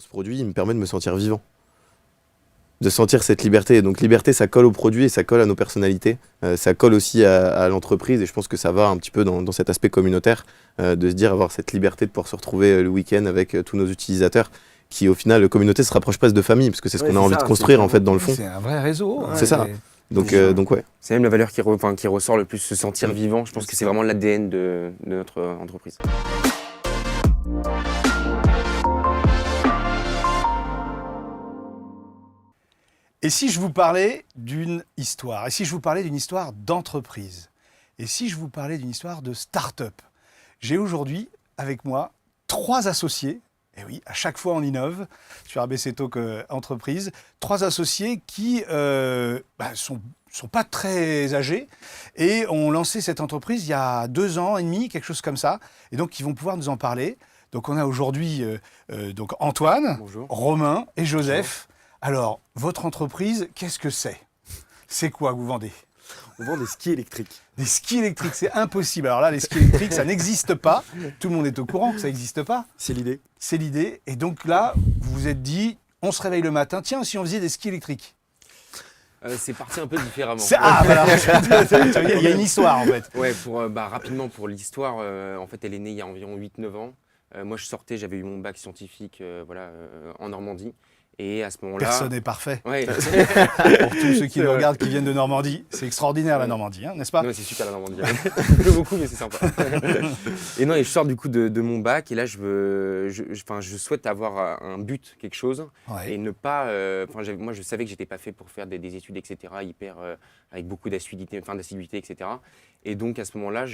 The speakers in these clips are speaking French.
ce produit, il me permet de me sentir vivant. De sentir cette liberté. Donc liberté, ça colle au produit et ça colle à nos personnalités. Ça colle aussi à l'entreprise et je pense que ça va un petit peu dans cet aspect communautaire, de se dire avoir cette liberté de pouvoir se retrouver le week-end avec tous nos utilisateurs qui au final, la communauté se rapproche presque de famille parce que c'est ce qu'on a envie de construire en fait dans le fond. C'est un vrai réseau. C'est ça. Donc ouais. C'est même la valeur qui ressort le plus, se sentir vivant. Je pense que c'est vraiment l'ADN de notre entreprise. Et si je vous parlais d'une histoire? Et si je vous parlais d'une histoire d'entreprise? Et si je vous parlais d'une histoire de start-up? J'ai aujourd'hui avec moi 3 associés. Et oui, à chaque fois on innove sur ABC Talk Entreprise. 3 associés qui sont pas très âgés et ont lancé cette entreprise il y a 2 ans et demi, quelque chose comme ça. Et donc ils vont pouvoir nous en parler. Donc on a aujourd'hui donc Antoine, Bonjour. Romain et Joseph. Alors, votre entreprise, qu'est-ce que c'est? C'est quoi que vous vendez? On vend des skis électriques. Des skis électriques, c'est impossible. Alors là, les skis électriques, ça n'existe pas. Tout le monde est au courant que ça n'existe pas. C'est l'idée. C'est l'idée. Et donc là, vous vous êtes dit, on se réveille le matin, tiens, si on faisait des skis électriques. C'est parti un peu différemment. Voilà. Il y a une histoire en fait. Ouais, rapidement pour l'histoire, en fait, elle est née il y a environ 8-9 ans. Moi, j'avais eu mon bac scientifique en Normandie. Et à ce moment-là... Personne n'est parfait. Ouais. Pour tous ceux qui nous regardent, qui viennent de Normandie, c'est extraordinaire la Normandie, hein, n'est-ce pas? Non, c'est super la Normandie. Il pleut beaucoup, mais c'est sympa. Et je sors du coup de mon bac et là, je souhaite avoir un but, quelque chose, Ouais. et ne pas... moi, je savais que j'étais pas fait pour faire des études, etc., avec beaucoup d'assiduité, etc. Et donc, à ce moment-là,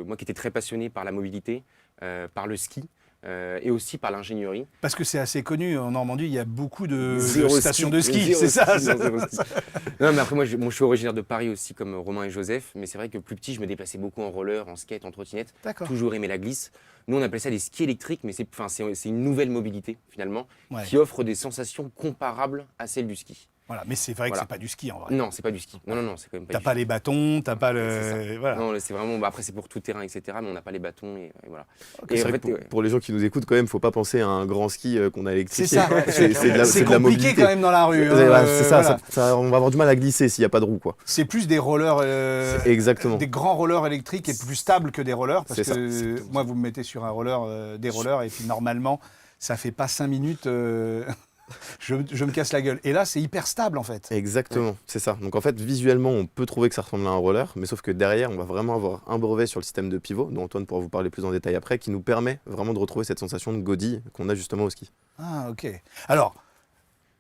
moi qui étais très passionné par la mobilité, par le ski, et aussi par l'ingénierie. Parce que c'est assez connu, en Normandie, il y a beaucoup de Zéro stations de ski, Zéro c'est ça, ski, non, zéro ski. Non, mais après, moi, je suis originaire de Paris aussi, comme Romain et Joseph, mais c'est vrai que plus petit, je me déplaçais beaucoup en roller, en skate, en trottinette. D'accord. Toujours aimé la glisse. Nous, on appelait ça des skis électriques, mais c'est une nouvelle mobilité, finalement, Ouais. qui offre des sensations comparables à celles du ski. Voilà, mais c'est vrai que Voilà. c'est pas du ski en vrai. Non, c'est pas du ski. Non, c'est quand même pas T'as du pas ski. les bâtons, t'as pas C'est le... ça. Voilà. Non, c'est vraiment... après, c'est pour tout terrain, etc., mais on n'a pas les bâtons, et voilà. C'est vrai que pour les gens qui nous écoutent quand même, faut pas penser à un grand ski qu'on a électrifié. C'est ça. C'est de la C'est compliqué compliqué quand même dans la rue. C'est ça, Voilà. on va avoir du mal à glisser s'il n'y a pas de roue, quoi. C'est plus des rollers, Exactement. des grands rollers électriques et plus stables que des rollers. Parce C'est ça. que moi, vous me mettez sur un roller, des rollers, et puis normalement, ça fait pas 5 minutes, je me casse la gueule. Et là, c'est hyper stable en fait. Exactement, c'est ça. Donc en fait, visuellement, on peut trouver que ça ressemble à un roller, mais sauf que derrière, on va vraiment avoir un brevet sur le système de pivot, dont Antoine pourra vous parler plus en détail après, qui nous permet vraiment de retrouver cette sensation de godille qu'on a justement au ski. Ah, ok. Alors,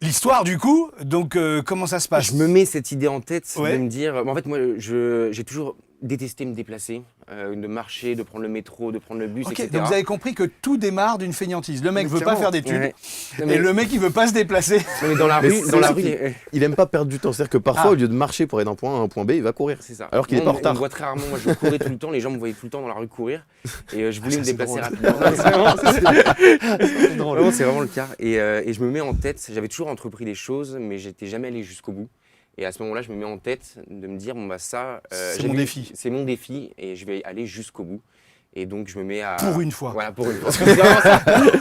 l'histoire du coup, donc comment ça se passe? Je me mets cette idée en tête Ouais. de me dire... En fait, moi, j'ai toujours détesté me déplacer, de marcher, de prendre le métro, de prendre le bus, Ok, etc. donc vous avez compris que tout démarre d'une fainéantise. Le mec veut pas Clairement. faire d'études, Ouais. Non, et mais- le mec il veut pas se déplacer. non, mais dans la Mais rue, c'est dans la ça rue, qui- Il aime pas perdre du temps, c'est-à-dire que parfois, Ah. au lieu de marcher pour aller d'un point A à un point B, il va courir. c'est ça. Alors qu'il est Moi, pas en on retard. me voit très rarement. Moi, je courais tout le temps. Les gens me voyaient tout le temps dans la rue courir. Et je voulais ça, me c'est déplacer drôle. rapidement. Non, c'est vraiment c'est vraiment le cas. Et je me mets en tête. J'avais toujours entrepris des choses, mais j'étais jamais allé jusqu'au bout. Et à ce moment-là, je me mets en tête de me dire, C'est j'ai mon vu- défi. C'est mon défi et je vais aller jusqu'au bout. Et donc, je me mets à... Pour une fois. Voilà, pour une fois. C'est vraiment ça. Non,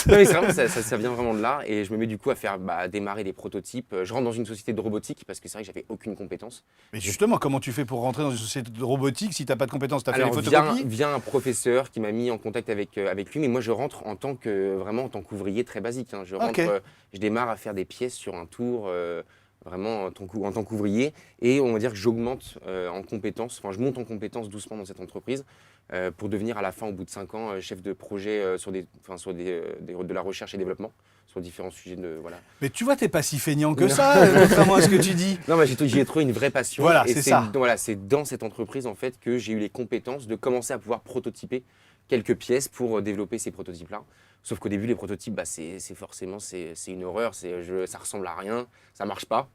mais c'est vraiment ça vient vraiment de là. Et je me mets du coup à faire démarrer des prototypes. Je rentre dans une société de robotique parce que c'est vrai que j'avais aucune compétence. Mais justement, comment tu fais pour rentrer dans une société de robotique si t'as pas de compétences? T'as fait les Alors, photocopies? vient un professeur qui m'a mis en contact avec lui, mais moi je rentre en tant qu'ouvrier très basique. Hein. Je rentre, Ok. je démarre à faire des pièces sur un tour, vraiment en tant qu'ouvrier, et on va dire que j'augmente en compétences, enfin je monte en compétences doucement dans cette entreprise pour devenir à la fin, au bout de 5 ans, chef de projet sur de la recherche et développement sur différents sujets de voilà. Mais tu vois, t'es pas si feignant que ça, contrairement à ce que tu dis. Non, mais j'ai trouvé une vraie passion. Voilà, et c'est ça. Voilà, c'est dans cette entreprise en fait que j'ai eu les compétences de commencer à pouvoir prototyper quelques pièces pour développer ces prototypes-là. Sauf qu'au début, les prototypes, c'est une horreur. Ça ressemble à rien, ça marche pas.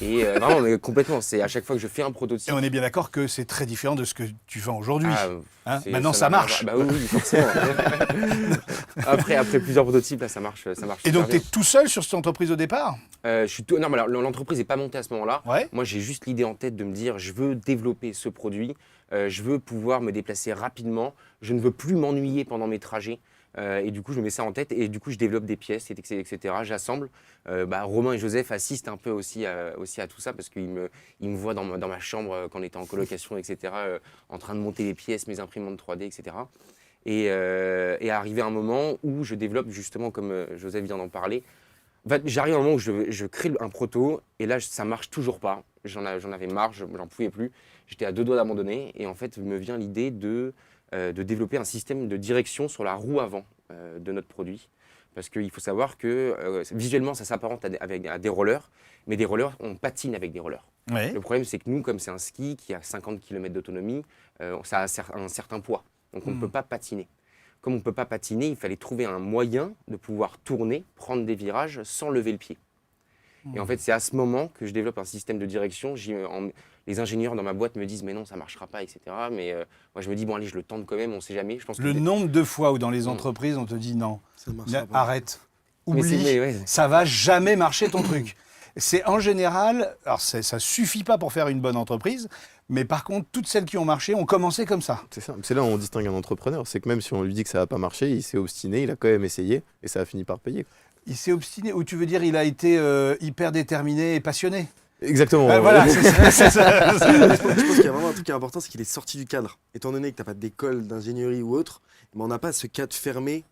Et vraiment, mais complètement. C'est à chaque fois que je fais un prototype. Et on est bien d'accord que c'est très différent de ce que tu vends aujourd'hui. Ah, Hein, c'est- maintenant, ça n'a rien à marche. voir. Bah oui, forcément. après plusieurs prototypes, là, ça marche. Et super donc, tu es bien. tout seul sur cette entreprise au départ? Non, mais alors, l'entreprise n'est pas montée à ce moment-là. Ouais. Moi, j'ai juste l'idée en tête de me dire, je veux développer ce produit, je veux pouvoir me déplacer rapidement, je ne veux plus m'ennuyer pendant mes trajets. Et du coup, je me mets ça en tête et du coup, je développe des pièces, etc. J'assemble. Romain et Joseph assistent un peu aussi à tout ça parce qu'ils me voient dans ma chambre quand on était en colocation, etc. En train de monter les pièces, mes imprimantes 3D, etc. Et arrivé un moment où je développe justement, comme Joseph vient d'en parler, en fait, j'arrive à un moment où je crée un proto et là, ça marche toujours pas. J'en avais marre, j'en pouvais plus. J'étais à 2 doigts d'abandonner et en fait, me vient l'idée de développer un système de direction sur la roue avant de notre produit. Parce qu'il faut savoir que visuellement, ça s'apparente à des rollers, mais des rollers, on patine avec des rollers. Ouais. Le problème, c'est que nous, comme c'est un ski qui a 50 km d'autonomie, ça a un certain poids. Donc, on ne peut pas patiner. Comme on ne peut pas patiner, il fallait trouver un moyen de pouvoir tourner, prendre des virages sans lever le pied. Et en fait, c'est à ce moment que je développe un système de direction. Les ingénieurs dans ma boîte me disent « mais non, ça ne marchera pas, etc. » Mais moi, je me dis « bon, allez, je le tente quand même, on ne sait jamais. » Je pense Le nombre de fois où dans les entreprises, on te dit non, Ça marchera pas. arrête, Mais oublie, ouais. ça va jamais marcher ton truc. C'est en général, alors ça suffit pas pour faire une bonne entreprise, mais par contre, toutes celles qui ont marché ont commencé comme ça. C'est ça. C'est là où on distingue un entrepreneur. C'est que même si on lui dit que ça va pas marcher, il s'est obstiné, il a quand même essayé et ça a fini par payer. Il s'est obstiné, ou tu veux dire il a été hyper déterminé et passionné. Exactement. Voilà, c'est ça. Je pense qu'il y a vraiment un truc qui est important, c'est qu'il est sorti du cadre. Étant donné que tu n'as pas d'école d'ingénierie ou autre, mais on n'a pas ce cadre fermé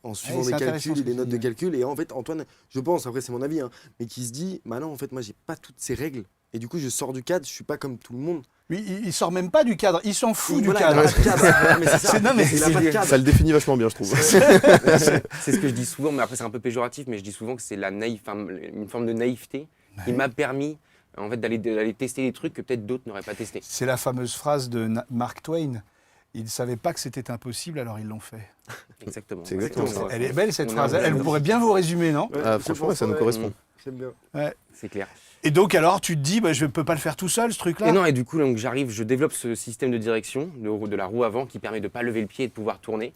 en suivant c'est des intéressant calculs ce et que des tu notes dis, de ouais. calcul. Et en fait, Antoine, je pense, après c'est mon avis, hein, mais qui se dit, bah non, en fait, moi, j'ai pas toutes ces règles. Et du coup, je sors du cadre, je suis pas comme tout le monde. Lui, il sort même pas du cadre, il s'en fout du Voilà, cadre. il a pas de cadre. Mais c'est ça. Non, mais Il a pas de cadre. Ça le définit vachement bien, je trouve. C'est ce que je dis souvent, mais après c'est un peu péjoratif, mais je dis souvent que c'est une forme de naïveté qui m'a permis en fait, d'aller tester des trucs que peut-être d'autres n'auraient pas testé. C'est la fameuse phrase de Mark Twain. Ils ne savaient pas que c'était impossible, alors ils l'ont fait. Exactement. C'est exactement ça. Elle est belle cette On est phrase. un peu Elle comme pourrait bien vous résumer, non? Ouais, Ah, je franchement, pense, ça nous ouais. correspond. J'aime bien. C'est clair. Et donc alors, tu te dis, bah, je ne peux pas le faire tout seul, ce truc-là? Et non, et du coup, donc, je développe ce système de direction de la roue avant qui permet de ne pas lever le pied et de pouvoir tourner.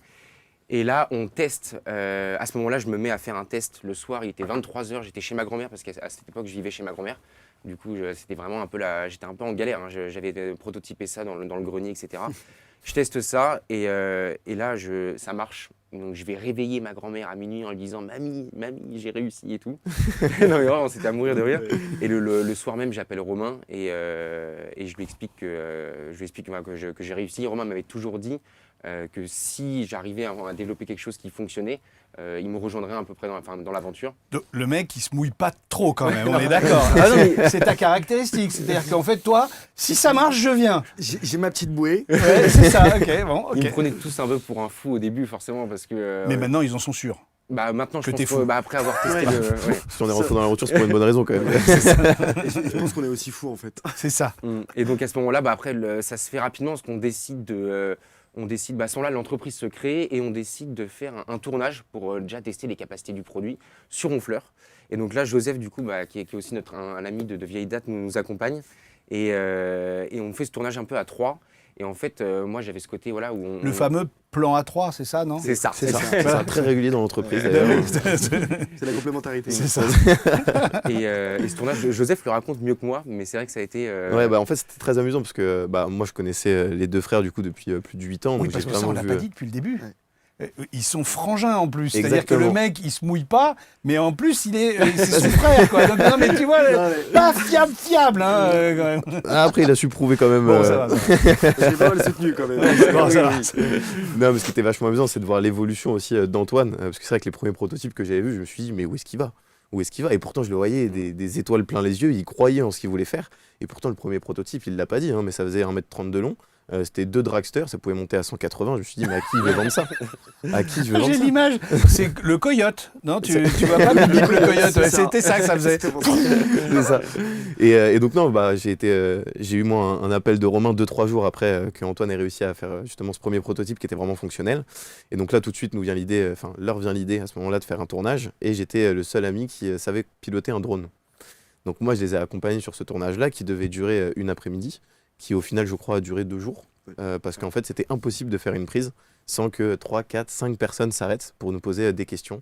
Et là, on teste. À ce moment-là, je me mets à faire un test le soir. Il était 23h, j'étais chez ma grand-mère parce qu'à cette époque, je vivais chez ma grand-mère. Du coup, c'était vraiment un peu j'étais un peu en galère. Hein. J'avais prototypé ça dans le grenier, etc. Je teste ça et là, ça marche. Donc, je vais réveiller ma grand-mère à minuit en lui disant « Mamie, j'ai réussi et tout. » Non, mais vraiment, c'était à mourir de rire. Et le soir même, j'appelle Romain et je lui explique que j'ai réussi. Romain m'avait toujours dit que si j'arrivais à développer quelque chose qui fonctionnait, il me rejoindrait à peu près dans l'aventure. Le mec, il se mouille pas trop quand même, on est d'accord. Ah non, mais c'est ta caractéristique. C'est-à-dire qu'en fait, toi, si ça marche, je viens. J'ai ma petite bouée. Ouais, c'est ça, ok, bon, ok. Ils me prenaient tous un peu pour un fou au début, forcément, parce que... Mais maintenant, ils en sont sûrs. maintenant, je que t'es pense fou. que, après avoir testé Ouais. Si on est rentré dans l'aventure, c'est pour une bonne raison quand même. Et je pense qu'on est aussi fous en fait. C'est ça. Et donc, à ce moment-là, après, ça se fait rapidement, parce qu'on décide de... à ce moment-là, l'entreprise se crée et on décide de faire un tournage pour déjà tester les capacités du produit sur Honfleur. Et donc là, Joseph, du coup, qui est aussi un ami de vieille date, nous accompagne. Et on fait ce tournage un peu à 3. Et en fait, moi, j'avais ce côté voilà, où Le fameux plan A3, c'est ça, non? C'est ça. C'est ça. C'est ça, très régulier dans l'entreprise d'ailleurs. C'est la complémentarité. C'est ça. Et ce tournage, Joseph le raconte mieux que moi, mais c'est vrai que ça a été... Ouais, en fait, c'était très amusant parce que moi, je connaissais les deux frères du coup depuis plus de 8 ans. Oui, donc parce j'ai que ça, on vraiment l'a vu. pas dit depuis le début. Ils sont frangins en plus. C'est-à-dire que Exactement. le mec, il se mouille pas, mais en plus, c'est son frère, quoi. Donc, non, mais tu vois, Non, mais- pas fiable, hein, quand même. Ah, après, il a su prouver quand même. Bon, ça va, ça va. J'ai pas mal soutenu quand même. Bon, ça va. Non, mais ce qui était vachement amusant, c'est de voir l'évolution aussi d'Antoine. Parce que c'est vrai que les premiers prototypes que j'avais vus, je me suis dit, mais où est-ce qu'il va? Où est-ce qu'il va? Et pourtant, je le voyais des étoiles plein les yeux, il croyait en ce qu'il voulait faire. Et pourtant, le premier prototype, il l'a pas dit, hein, mais ça faisait 1m30 de long. C'était 2 dragsters, ça pouvait monter à 180. Je me suis dit, mais à qui je vais vendre ça? À qui je vais vendre J'ai ça? l'image. C'est le coyote. Non, tu vois pas Bip Bip le coyote. Ouais, c'était ça que ça faisait. C'était pour ça. C'est ça. Et donc non, j'ai eu moi un appel de Romain 2-3 jours après que Antoine ait réussi à faire justement ce premier prototype qui était vraiment fonctionnel. Et donc là tout de suite leur vient l'idée à ce moment-là de faire un tournage. Et j'étais le seul ami qui savait piloter un drone. Donc moi je les ai accompagnés sur ce tournage-là qui devait durer une après-midi, qui au final je crois a duré 2 jours. Parce qu'en fait c'était impossible de faire une prise sans que 3, 4, 5 personnes s'arrêtent pour nous poser des questions.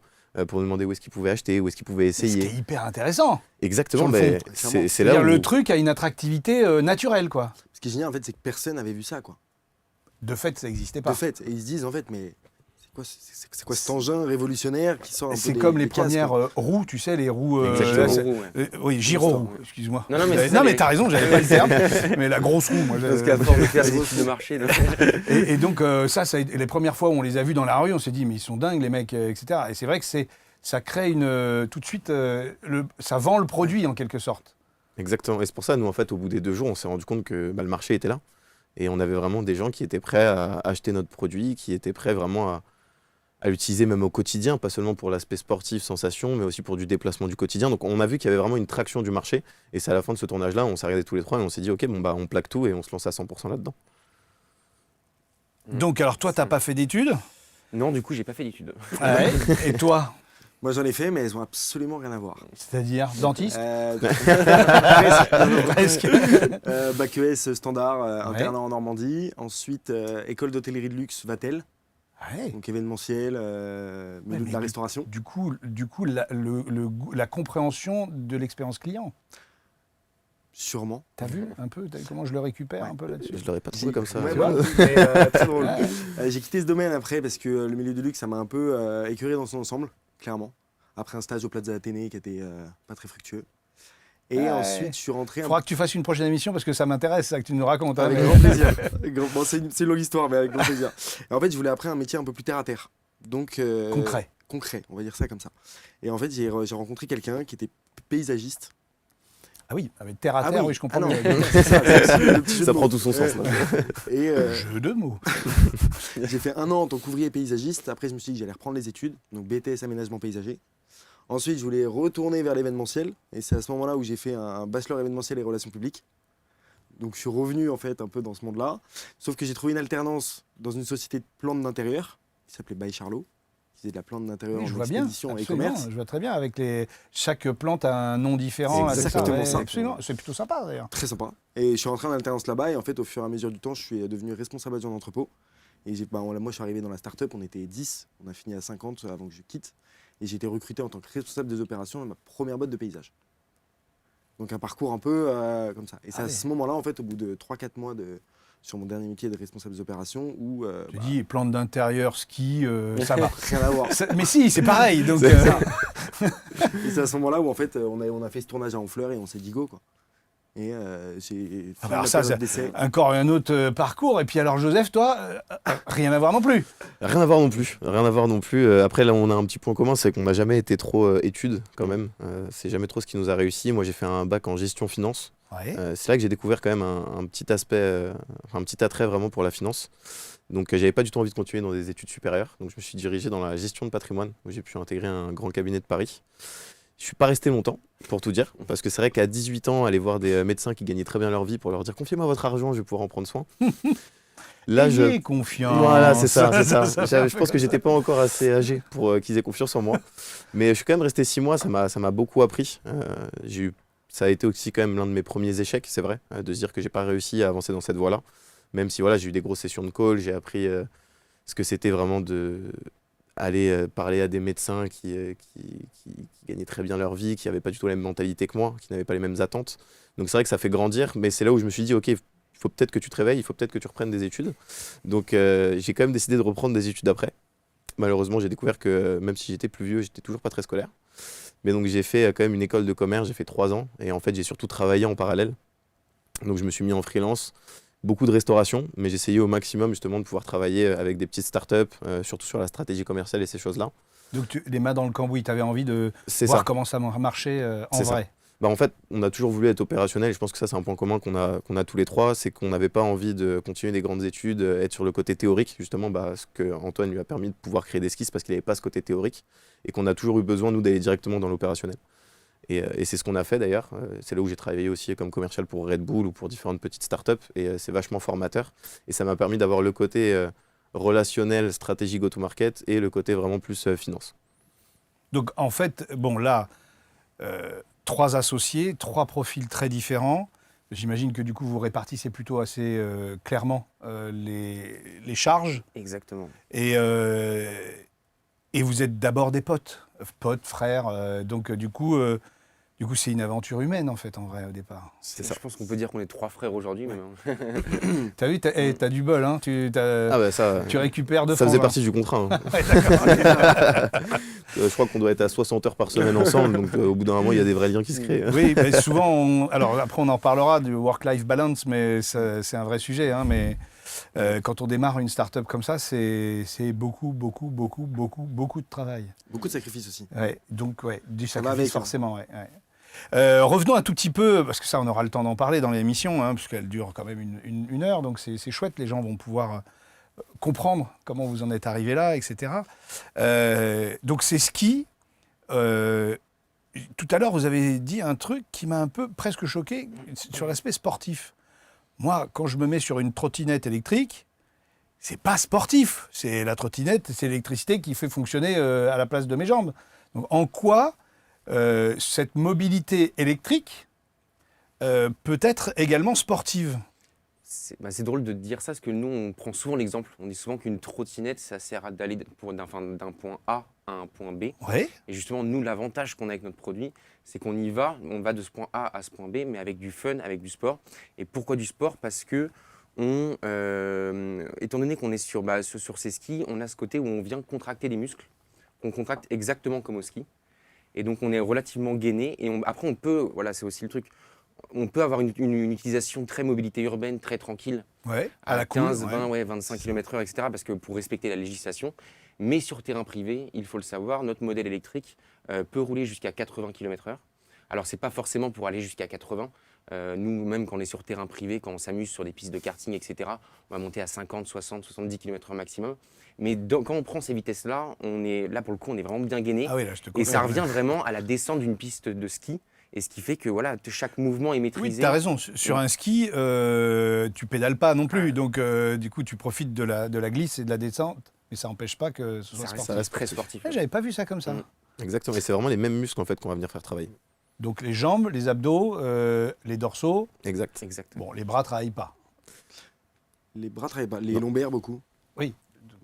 Pour nous demander où est-ce qu'ils pouvaient acheter, où est-ce qu'ils pouvaient Ce qui essayer. est hyper intéressant. Exactement, sur le mais fond, c'est là C'est-à-dire où... le truc a une attractivité naturelle, quoi. Ce qui est génial en fait, c'est que personne n'avait vu ça quoi. De fait, ça n'existait De pas. fait, et ils se disent en fait, mais c'est C'est quoi cet engin révolutionnaire qui sort un peu C'est des- comme les des cases, premières quoi. roues, tu sais, les roues. Exactement. c'est- Gros, ouais. oui, gyro-roue, excuse-moi. Non, mais c'est ça, mais les- t'as raison, j'avais pas le terme. Mais la grosse roue, moi. Parce qu'à force de faire des études de marché. donc- Et donc, ça les premières fois où on les a vus dans la rue, on s'est dit, mais ils sont dingues, les mecs, etc. Et c'est vrai que ça crée tout de suite, ça vend le produit en quelque sorte. Exactement. Et c'est pour ça, nous, en fait, au bout des 2 jours, on s'est rendu compte que le marché était là. Et on avait vraiment des gens qui étaient prêts à acheter notre produit, qui étaient prêts vraiment à l'utiliser même au quotidien, pas seulement pour l'aspect sportif, sensation, mais aussi pour du déplacement du quotidien. Donc on a vu qu'il y avait vraiment une traction du marché. Et c'est à la fin de ce tournage-là, on s'est regardés tous les trois et on s'est dit, ok, bon, bah, on plaque tout et on se lance à 100% là-dedans. Donc, alors toi, t'as pas fait d'études. Non, du coup, j'ai pas fait d'études. Ouais. Et toi, Moi, j'en ai fait, mais elles ont absolument rien à voir. c'est-à-dire dentiste. Presque. Bac ES standard, Ouais. internat en Normandie. Ensuite, école d'hôtellerie de luxe, Vatel. Ouais. Donc événementiel, milieu mais de la restauration. Du coup, la compréhension de l'expérience client. Sûrement. T'as vu un peu comment je le récupère Ouais. un peu là-dessus. Je l'aurais pas trouvé comme ça. Ouais, Tu bah, vois mais, très drôle. Ouais. J'ai quitté ce domaine après parce que le milieu du luxe, ça m'a un peu écœuré dans son ensemble, clairement. Après un stage au Plaza Athénée qui était pas très fructueux. Et Ouais. ensuite, je suis rentré Il faudra que tu fasses une prochaine émission parce que ça m'intéresse, ça que tu nous racontes. hein, avec mais- grand plaisir. Bon, c'est une longue histoire, mais avec grand plaisir. Et en fait, je voulais après un métier un peu plus terre à terre. Donc, Concret. concret, on va dire ça comme ça. Et en fait, j'ai rencontré quelqu'un qui était paysagiste. Ah oui, avec terre à terre, oui, je comprends. Ah non, mieux. c'est ça, c'est aussi le petit jeu de Ça mots. prend tout son sens, là. Et Jeu de mots. j'ai fait 1 an en tant qu'ouvrier paysagiste. Après, je me suis dit que j'allais reprendre les études, donc BTS aménagement paysager. Ensuite, je voulais retourner vers l'événementiel. Et c'est à ce moment-là où j'ai fait un bachelor événementiel et relations publiques. Donc, je suis revenu en fait un peu dans ce monde-là. Sauf que j'ai trouvé une alternance dans une société de plantes d'intérieur qui s'appelait By Charlot, qui faisait de la plante d'intérieur Oui, je en vois bien. expédition et Absolument, commerce. je vois très bien. Avec chaque plante a un nom différent. C'est avec exactement ouais, ça. Absolument. C'est plutôt sympa d'ailleurs. Très sympa. Et je suis rentré en alternance là-bas. Et en fait, au fur et à mesure du temps, je suis devenu responsable adjoint d'entrepôt. Et moi, je suis arrivé dans la start-up. On était 10. On a fini à 50 avant que je quitte. Et j'ai été recruté en tant que responsable des opérations de ma première boîte de paysage. Donc un parcours un peu comme ça. Et c'est Ah à ouais. ce moment-là, en fait, au bout de 3-4 mois sur mon dernier métier de responsable des opérations, où Tu dis plantes d'intérieur, ski, ça va. rien à voir. Mais si, c'est pareil. Donc, C'est ça. Et c'est à ce moment-là où en fait on a fait ce tournage à Honfleur et on s'est dit go quoi. Et j'ai fait alors la ça, période d'essai. encore un autre parcours. Et puis alors, Joseph, toi, rien à voir non plus. Rien à voir non plus. Rien à voir non plus. Après, là, on a un petit point commun, c'est qu'on n'a jamais été trop études quand même. C'est jamais trop ce qui nous a réussi. Moi, j'ai fait un bac en gestion finance. Ouais. C'est là que j'ai découvert quand même un petit aspect, un petit attrait vraiment pour la finance. Donc, j'avais pas du tout envie de continuer dans des études supérieures. Donc, je me suis dirigé dans la gestion de patrimoine, où j'ai pu intégrer un grand cabinet de Paris. Je suis pas resté longtemps, pour tout dire, parce que c'est vrai qu'à 18 ans, aller voir des médecins qui gagnaient très bien leur vie pour leur dire confiez-moi votre argent, je vais pouvoir en prendre soin. Là, Ayez confiance. Voilà, c'est ça, c'est ça. Je pense que j'étais pas encore assez âgé pour qu'ils aient confiance en moi. Mais je suis quand même resté 6 mois, ça m'a beaucoup appris. Ça a été aussi quand même l'un de mes premiers échecs, c'est vrai, de se dire que j'ai pas réussi à avancer dans cette voie-là. Même si voilà, j'ai eu des grosses sessions de call, j'ai appris ce que c'était vraiment de aller parler à des médecins qui gagnaient très bien leur vie, qui n'avaient pas du tout la même mentalité que moi, qui n'avaient pas les mêmes attentes. Donc c'est vrai que ça fait grandir, mais c'est là où je me suis dit, ok, il faut peut-être que tu te réveilles, il faut peut-être que tu reprennes des études. Donc j'ai quand même décidé de reprendre des études après. Malheureusement, j'ai découvert que même si j'étais plus vieux, j'étais toujours pas très scolaire. Mais donc j'ai fait quand même une école de commerce, j'ai fait 3 ans, et en fait j'ai surtout travaillé en parallèle. Donc je me suis mis en freelance, beaucoup de restauration, mais j'essayais au maximum justement de pouvoir travailler avec des petites startups, surtout sur la stratégie commerciale et ces choses-là. Donc les mains dans le cambouis, tu avais envie de C'est voir ça. comment ça marchait en C'est ça. vrai. Bah en fait, on a toujours voulu être opérationnel et je pense que ça, c'est un point commun qu'on a tous les trois, c'est qu'on n'avait pas envie de continuer des grandes études, être sur le côté théorique, justement, ce que Antoine lui a permis de pouvoir créer des skis parce qu'il n'avait pas ce côté théorique et qu'on a toujours eu besoin, nous, d'aller directement dans l'opérationnel. Et c'est ce qu'on a fait d'ailleurs. C'est là où j'ai travaillé aussi comme commercial pour Red Bull ou pour différentes petites startups et c'est vachement formateur. Et ça m'a permis d'avoir le côté relationnel, stratégie go-to-market et le côté vraiment plus finance. Donc en fait, bon là, 3 associés, 3 profils très différents. J'imagine que du coup vous répartissez plutôt assez clairement les charges Exactement. et vous êtes d'abord des potes, frères. Donc du coup, Du coup, c'est une aventure humaine, en fait, en vrai, au départ. C'est ça. Je pense qu'on peut dire qu'on est 3 frères aujourd'hui. même, hein. T'as vu, t'as du bol, hein. Ah bah ça, Tu récupères de ça faisait frangins. partie du contrat. Hein. Ouais, d'accord. Je crois qu'on doit être à 60 heures par semaine ensemble, donc au bout d'un moment, il y a des vrais liens qui se créent. Oui, mais souvent, alors après on en parlera du work-life balance, mais c'est un vrai sujet. Hein, mais quand on démarre une start-up comme ça, c'est beaucoup de travail. Beaucoup de sacrifices aussi. Ouais, donc du Ça va sacrifice avec, hein. forcément. Ouais. Revenons un tout petit peu, parce que ça on aura le temps d'en parler dans l'émission, hein, puisqu'elle dure quand même une heure, donc c'est chouette, les gens vont pouvoir comprendre comment vous en êtes arrivé là, etc. Donc c'est ski. Tout à l'heure, vous avez dit un truc qui m'a un peu presque choqué sur l'aspect sportif. Moi, quand je me mets sur une trottinette électrique, c'est pas sportif. C'est la trottinette, c'est l'électricité qui fait fonctionner à la place de mes jambes. Donc, en quoi cette mobilité électrique peut être également sportive? C'est drôle de dire ça parce que nous, on prend souvent l'exemple. On dit souvent qu'une trottinette, ça sert d'aller d'un point A à un point B. Ouais. Et justement, nous, l'avantage qu'on a avec notre produit, c'est qu'on y va, on va de ce point A à ce point B, mais avec du fun, avec du sport. Et pourquoi du sport? Parce que, étant donné qu'on est sur ces skis, on a ce côté où on vient contracter les muscles, qu'on contracte exactement comme au ski. Et donc, on est relativement gainé. Et après, on peut, voilà, c'est aussi le truc, on peut avoir une utilisation très mobilité urbaine, très tranquille, Ouais, à la 15, cool, 20, 25 km/h, etc. Parce que pour respecter la législation. Mais sur terrain privé, il faut le savoir, notre modèle électrique peut rouler jusqu'à 80 km/h. Alors, ce n'est pas forcément pour aller jusqu'à 80. Nous-mêmes, quand on est sur terrain privé, quand on s'amuse sur des pistes de karting, etc., on va monter à 50, 60, 70 km/h maximum. Mais quand on prend ces vitesses-là, là, pour le coup, on est vraiment bien gainé. Ah oui, là, je te Et comprends. ça revient vraiment à la descente d'une piste de ski. Et ce qui fait que voilà, chaque mouvement est Oui, maîtrisé. tu as raison. Sur un ski, tu pédales pas non plus. Donc, du coup, tu profites de la glisse et de la descente. Mais ça n'empêche pas que ce soit Ça sportif. reste très sportif. Ah, j'avais pas vu ça comme ça. Mm. Exactement, et c'est vraiment les mêmes muscles en fait qu'on va venir faire travailler. Donc, les jambes, les abdos, les dorsaux. Exact. Exactement. Bon, les bras travaillent pas. Les bras travaillent pas, les Non. lombaires beaucoup. Oui.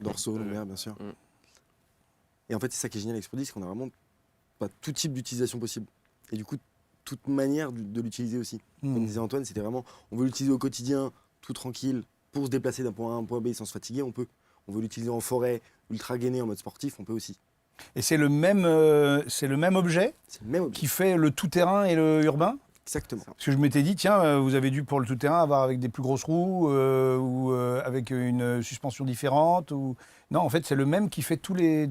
Dorsaux, lombaires, bien sûr. Mm. Et en fait, c'est ça qui est génial avec ce produit, c'est qu'on a vraiment pas tout type d'utilisation possible. Et du coup, toute manière de l'utiliser aussi. Comme Hmm. disait Antoine, c'était vraiment, on veut l'utiliser au quotidien, tout tranquille, pour se déplacer d'un point A à un point B sans se fatiguer, on peut. On veut l'utiliser en forêt, ultra gainé en mode sportif, on peut aussi. Et c'est le même objet C'est le même objet. qui fait le tout-terrain et le urbain? Exactement. Parce que je m'étais dit, tiens, vous avez dû pour le tout-terrain avoir avec des plus grosses roues ou avec une suspension différente ou... Non, en fait, c'est le même qui fait tous les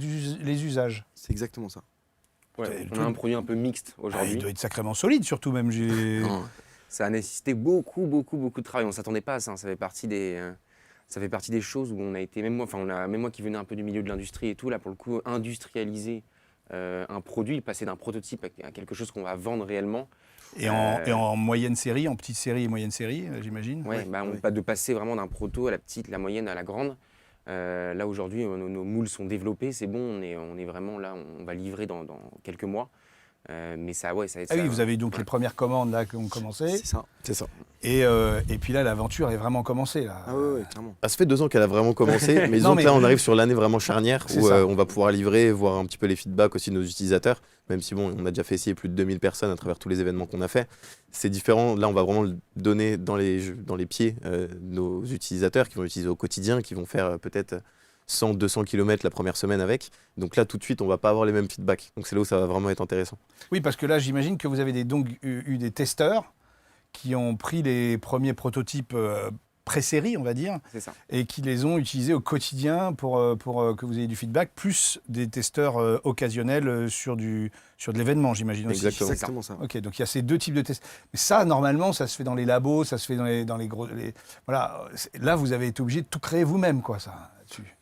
usages. C'est exactement ça. Ouais, C'est on a un produit un peu mixte Ah, aujourd'hui. il doit être sacrément solide, surtout même. Non. Ça a nécessité beaucoup de travail. On ne s'attendait pas à ça. Ça fait partie des choses où on a été, même moi qui venais un peu du milieu de l'industrie et tout, là pour le coup, industrialiser un produit, passer d'un prototype à quelque chose qu'on va vendre réellement. Et en moyenne série, en petite série et moyenne série, j'imagine. Ouais, ouais. de passer vraiment d'un proto à la petite, la moyenne à la grande. Là aujourd'hui, nos moules sont développés, c'est bon, on est vraiment là, on va livrer dans quelques mois. Mais ça, ouais, ça va être Ah ça. oui, vous avez donc Ouais. les premières commandes là qui ont commencé. C'est ça. C'est ça. Et puis là, l'aventure est vraiment commencée. Là. Ah ouais, clairement. Ça fait 2 ans qu'elle a vraiment commencé, mais disons Non, que mais- là on arrive sur l'année vraiment charnière C'est où ça. on va pouvoir livrer, voir un petit peu les feedbacks aussi de nos utilisateurs, même si bon, on a déjà fait essayer plus de 2000 personnes à travers tous les événements qu'on a fait. C'est différent, là on va vraiment le donner dans les pieds de nos utilisateurs qui vont l'utiliser au quotidien, qui vont faire peut-être 100, 200 km la première semaine avec. Donc là tout de suite on va pas avoir les mêmes feedbacks. Donc c'est là où ça va vraiment être intéressant. Oui, parce que là, j'imagine que vous avez donc eu des testeurs qui ont pris les premiers prototypes pré-série, on va dire, C'est ça. et qui les ont utilisés au quotidien pour que vous ayez du feedback, plus des testeurs occasionnels sur de l'événement, j'imagine aussi. Exactement. C'est exactement ça. Ok, donc il y a ces deux types de tests. Mais ça, normalement, ça se fait dans les labos, ça se fait dans les gros... Voilà, là, vous avez été obligé de tout créer vous-même, quoi, ça, là-dessus.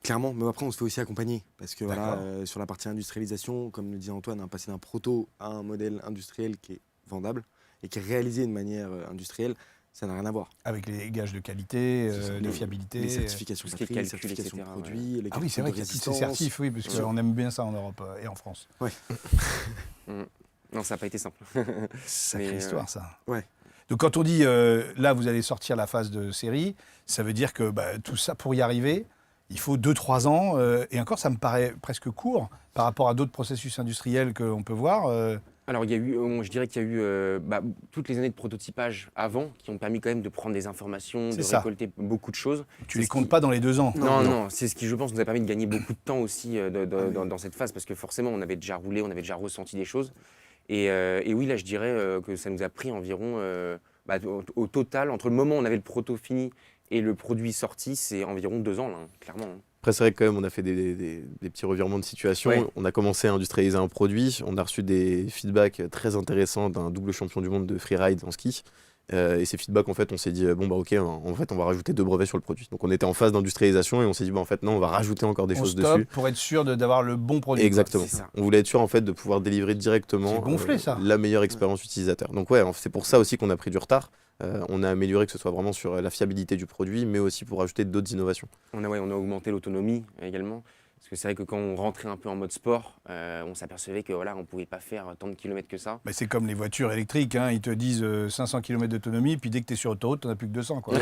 Clairement, mais après on se fait aussi accompagner parce que voilà, D'accord. sur la partie industrialisation, comme le disait Antoine, passer d'un proto à un modèle industriel qui est vendable et qui est réalisé de manière industrielle, ça n'a rien à voir. Avec les gages de qualité, C'est ça. de fiabilité. Les certifications tout ce qui est batterie, les calcul, certifications etc., produits, les Ah oui, c'est vrai qu'il y a tous ces certifs, oui, parce Bien sûr. qu'on aime bien ça en Europe et en France. Non, ça n'a pas été simple. Sacrée Mais, histoire, ça. ouais. Donc quand on dit, là, vous allez sortir la phase de série, ça veut dire que tout ça, pour y arriver, il faut 2-3 ans. Et encore, ça me paraît presque court par rapport à d'autres processus industriels qu'on peut voir. Alors, il y a eu, je dirais qu'il y a eu toutes les années de prototypage avant qui ont permis quand même de prendre des informations, C'est de ça. récolter beaucoup de choses. Tu C'est les ce comptes qui- pas dans les 2 ans. Non, c'est ce qui, je pense, nous a permis de gagner beaucoup de temps aussi oui. dans cette phase, parce que forcément, on avait déjà roulé, on avait déjà ressenti des choses. Et oui, là, je dirais que ça nous a pris environ, au total, entre le moment où on avait le proto fini et le produit sorti, c'est environ 2 ans, là, clairement. Après, c'est vrai que quand même, on a fait des petits revirements de situation. Ouais. On a commencé à industrialiser un produit. On a reçu des feedbacks très intéressants d'un double champion du monde de freeride en ski. Et ces feedbacks, en fait, on s'est dit, bon, bah ok, en fait, on va rajouter 2 brevets sur le produit. Donc, on était en phase d'industrialisation et on s'est dit, bah en fait, non, on va rajouter encore des On choses stoppe dessus. pour être sûr d'avoir le bon produit. Exactement. C'est ça. On voulait être sûr, en fait, de pouvoir délivrer directement C'est gonflé, ça. la meilleure expérience utilisateur. Donc, ouais, c'est pour ça aussi qu'on a pris du retard. On a amélioré que ce soit vraiment sur la fiabilité du produit, mais aussi pour ajouter d'autres innovations. On a augmenté l'autonomie également. Parce que c'est vrai que quand on rentrait un peu en mode sport, on s'apercevait que voilà, on ne pouvait pas faire tant de kilomètres que ça. Mais c'est comme les voitures électriques, hein. Ils te disent 500 km d'autonomie, puis dès que tu es sur autoroute, tu n'en as plus que 200. Quoi.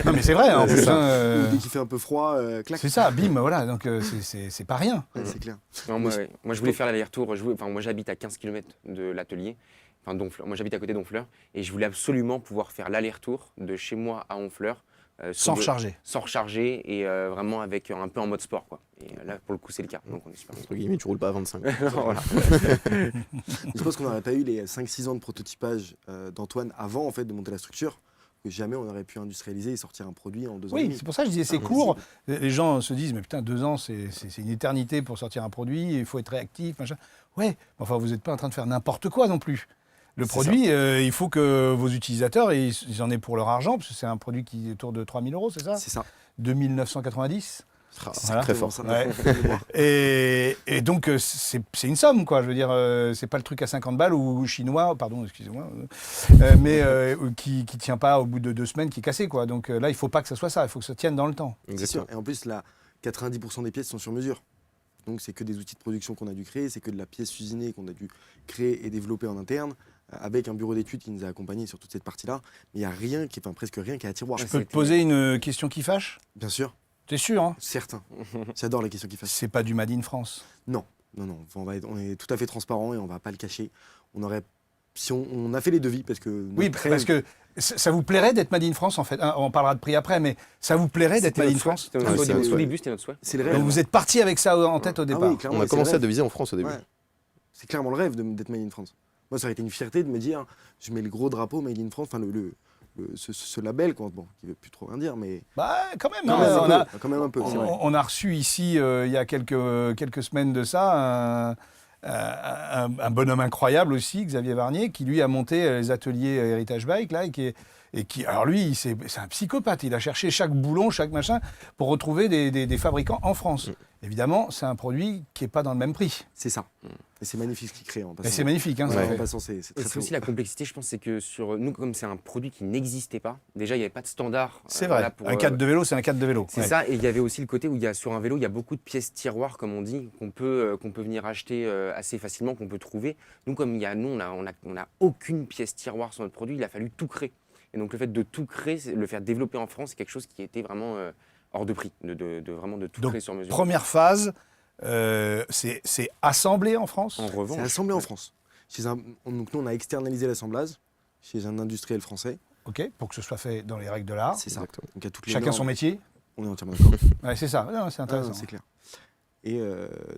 Non mais c'est vrai, en Ouais, c'est plus. ça. Hein, Ou dès qu'il fait un peu froid, clac. c'est ça, bim, voilà, donc c'est pas rien. Ouais, c'est clair. Non, moi, je voulais faire l'aller-retour. Moi, j'habite à 15 km de l'atelier, enfin d'Honfleur. Moi, j'habite à côté d'Honfleur. Et je voulais absolument pouvoir faire l'aller-retour de chez moi à Honfleur. Sans recharger. Sans recharger et vraiment avec un peu en mode sport. Quoi. Et là, pour le coup, c'est le cas. Donc, on est super Entre guillemets, tu roules pas à 25. Voilà. Je pense qu'on n'aurait pas eu les 5-6 ans de prototypage d'Antoine avant en fait, de monter la structure, que jamais on aurait pu industrialiser et sortir un produit en 2 ans et Oui, demi. c'est pour ça que je disais c'est court. Les gens se disent, mais putain, 2 ans, c'est une éternité pour sortir un produit, il faut être réactif, machin. Ouais, mais enfin, vous n'êtes pas en train de faire n'importe quoi non plus. Le C'est produit, il faut que vos utilisateurs, ils en aient pour leur argent, parce que c'est un produit qui est autour de 3 000 €, c'est ça C'est ça. 2990. C'est Voilà. très fort. Ça. Ouais. Et donc, c'est une somme, quoi. Je veux dire, c'est pas le truc à 50 balles ou chinois, pardon, excusez-moi, mais qui tient pas au bout de 2 semaines, qui est cassé, quoi. Donc là, il faut pas que ça soit ça, il faut que ça tienne dans le temps. C'est Exactement. sûr. Et en plus, là, 90% des pièces sont sur mesure. Donc, c'est que des outils de production qu'on a dû créer, c'est que de la pièce usinée qu'on a dû créer et développer en interne, avec un bureau d'études qui nous a accompagnés sur toute cette partie-là. Mais il n'y a rien, presque rien qui est à tiroir. Je peux te poser une question qui fâche? Bien sûr, T'es sûr, hein? certain. J'adore les questions qui fassent. C'est pas du Made in France. Non, on est tout à fait transparent et on va pas le cacher. Si on a fait les devis parce que Oui, notre rêve- parce que ça vous plairait d'être Made in France, en fait. Hein, on parlera de prix après, mais ça vous plairait d'être C'était Made in notre souhait. France? C'était notre Ouais, souhait. c'est Au notre souhait. début, c'était notre souhait. c'est le rêve. Donc vous êtes parti avec ça en tête au Ah départ. oui, clairement, On a c'est commencé le à rêve. deviser en France au début. Ouais. C'est clairement le rêve d'être Made in France. Moi, ça aurait été une fierté de me dire, je mets le gros drapeau Made in France, enfin ce label, quoi, bon, qui veut plus trop rien dire, mais Bah, quand même, quand, hein, même, quand même un peu. c'est vrai. on a reçu ici, il y a quelques semaines de ça, un bonhomme incroyable aussi, Xavier Varnier, qui lui a monté les ateliers Heritage Bike, là, alors lui, c'est un psychopathe. Il a cherché chaque boulon, chaque machin, pour retrouver des fabricants en France. Évidemment, c'est un produit qui n'est pas dans le même prix. C'est ça. Et c'est magnifique ce qu'il crée en Mais passant. c'est magnifique, hein, Ouais, ça en fait. passant, c'est Et très, c'est très aussi beau. la complexité, je pense, c'est que sur nous, comme c'est un produit qui n'existait pas, déjà, il n'y avait pas de standard. C'est vrai. voilà, pour, Un cadre de vélo, c'est un cadre de vélo. C'est Ouais. ça, et il y avait aussi le côté où sur un vélo, il y a beaucoup de pièces tiroirs, comme on dit, qu'on peut venir acheter assez facilement, qu'on peut trouver. Nous, comme on a aucune pièce tiroir sur notre produit, il a fallu tout créer. Et donc le fait de tout créer, le faire développer en France, c'est quelque chose qui était vraiment hors de prix, vraiment de tout Donc, créer sur mesure. Première phase, c'est assemblé en France. En C'est revanche, assemblé en France. Donc nous, on a externalisé l'assemblage chez un industriel français. Ok, pour que ce soit fait dans les règles de l'art. C'est ça. Exactement. Donc, il y a toutes les Chacun normes. son métier. On est entièrement d'accord. Ouais, c'est ça. Non, c'est Ah, intéressant. non, c'est clair. Et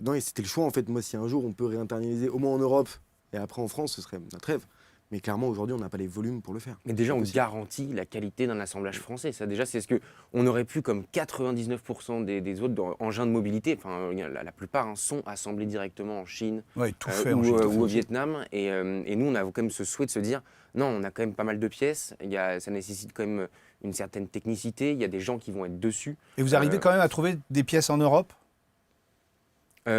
non, et c'était le choix en fait. Moi, si un jour on peut réinternaliser au moins en Europe et après en France, ce serait notre rêve. Mais clairement, aujourd'hui, on n'a pas les volumes pour le faire. mais déjà, on possible. garantit la qualité d'un assemblage français. Ça, déjà, c'est ce que on aurait pu, comme 99% des autres engins de mobilité, enfin, la plupart sont assemblés directement en Chine, Ouais, tout fait en ou, Chine. ou au Vietnam. Et nous, on a quand même ce souhait de se dire, non, on a quand même pas mal de pièces, ça nécessite quand même une certaine technicité, il y a des gens qui vont être dessus. Et vous arrivez quand même à trouver des pièces en Europe? On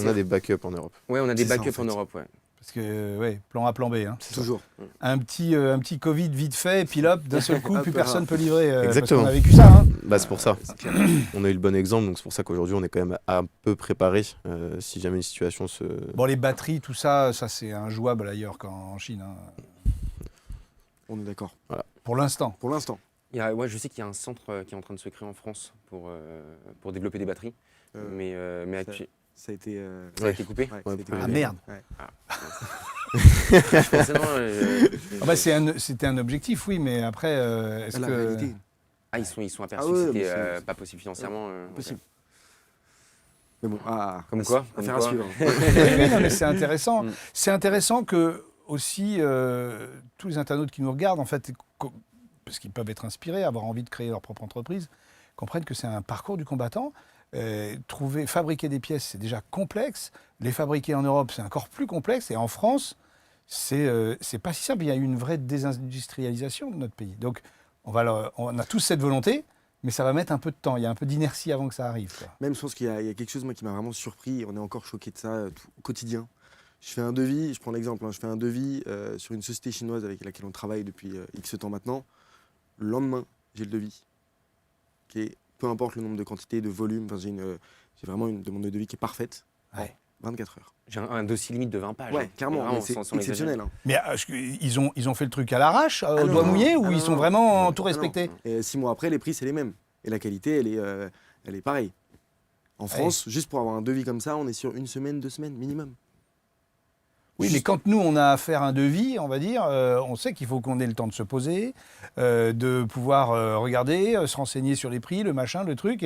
a des backups en Europe. Ouais, on a des C'est ça, backups en en fait. Europe, ouais. Parce que, ouais, plan A, plan B. Hein. Toujours. Un petit Covid vite fait, et puis là, d'un seul coup, Un plus peu personne rare. peut livrer. Exactement. Parce qu'on a vécu ça. Hein. Bah, c'est pour ça. C'est clair. On a eu le bon exemple, donc c'est pour ça qu'aujourd'hui, on est quand même un peu préparé si jamais une situation se. Bon, les batteries, tout ça, c'est injouable ailleurs qu'en Chine. Hein. On est d'accord. Pour l'instant. Pour l'instant. Ouais, je sais qu'il y a un centre qui est en train de se créer en France pour développer des batteries, mais ça- Ça a été. ça a été coupé. Ouais, ça a été Ah, coupé. merde. Ouais. Je pensais, non, Ah bah, c'était un objectif, oui, mais après, est-ce La que... réalité, Ah, ils sont aperçus Ah ouais, que c'était mais c'est- pas possible financièrement. possible. Ok. Mais bon, Comme quoi, comme affaire à quoi. suivre. Oui, non, mais c'est intéressant. Mm. C'est intéressant que aussi tous les internautes qui nous regardent, en fait, parce qu'ils peuvent être inspirés, avoir envie de créer leur propre entreprise, comprennent que c'est un parcours du combattant. Fabriquer des pièces, c'est déjà complexe. Les fabriquer en Europe, c'est encore plus complexe. Et en France, c'est pas si simple. Il y a eu une vraie désindustrialisation de notre pays. Donc, on a tous cette volonté, mais ça va mettre un peu de temps. Il y a un peu d'inertie avant que ça arrive, quoi. Même, je pense qu'il y a quelque chose moi, qui m'a vraiment surpris, et on est encore choqué de ça au quotidien. Je fais un devis, je prends l'exemple, hein, je fais un devis sur une société chinoise avec laquelle on travaille depuis X temps maintenant. Le lendemain, j'ai le devis. Peu importe le nombre de quantités, de volume, j'ai vraiment une demande de devis qui est parfaite. Ouais. 24 heures. J'ai un dossier limite de 20 pages. Ouais, hein. carrément, Vraiment, mais c'est sans exceptionnel. exagérer. Hein. Mais ils ont fait le truc à l'arrache, au doigt non, mouillé, ou ah ils non, sont non. vraiment Ouais. tout Ah non. respectés? Et 6 mois après, les prix, c'est les mêmes. Et la qualité, elle est pareille. En France, juste pour avoir un devis comme ça, on est sur 1 semaine, 2 semaines minimum. Oui, mais quand nous, on a à faire un devis, on va dire, on sait qu'il faut qu'on ait le temps de se poser, de pouvoir regarder, se renseigner sur les prix, le machin, le truc.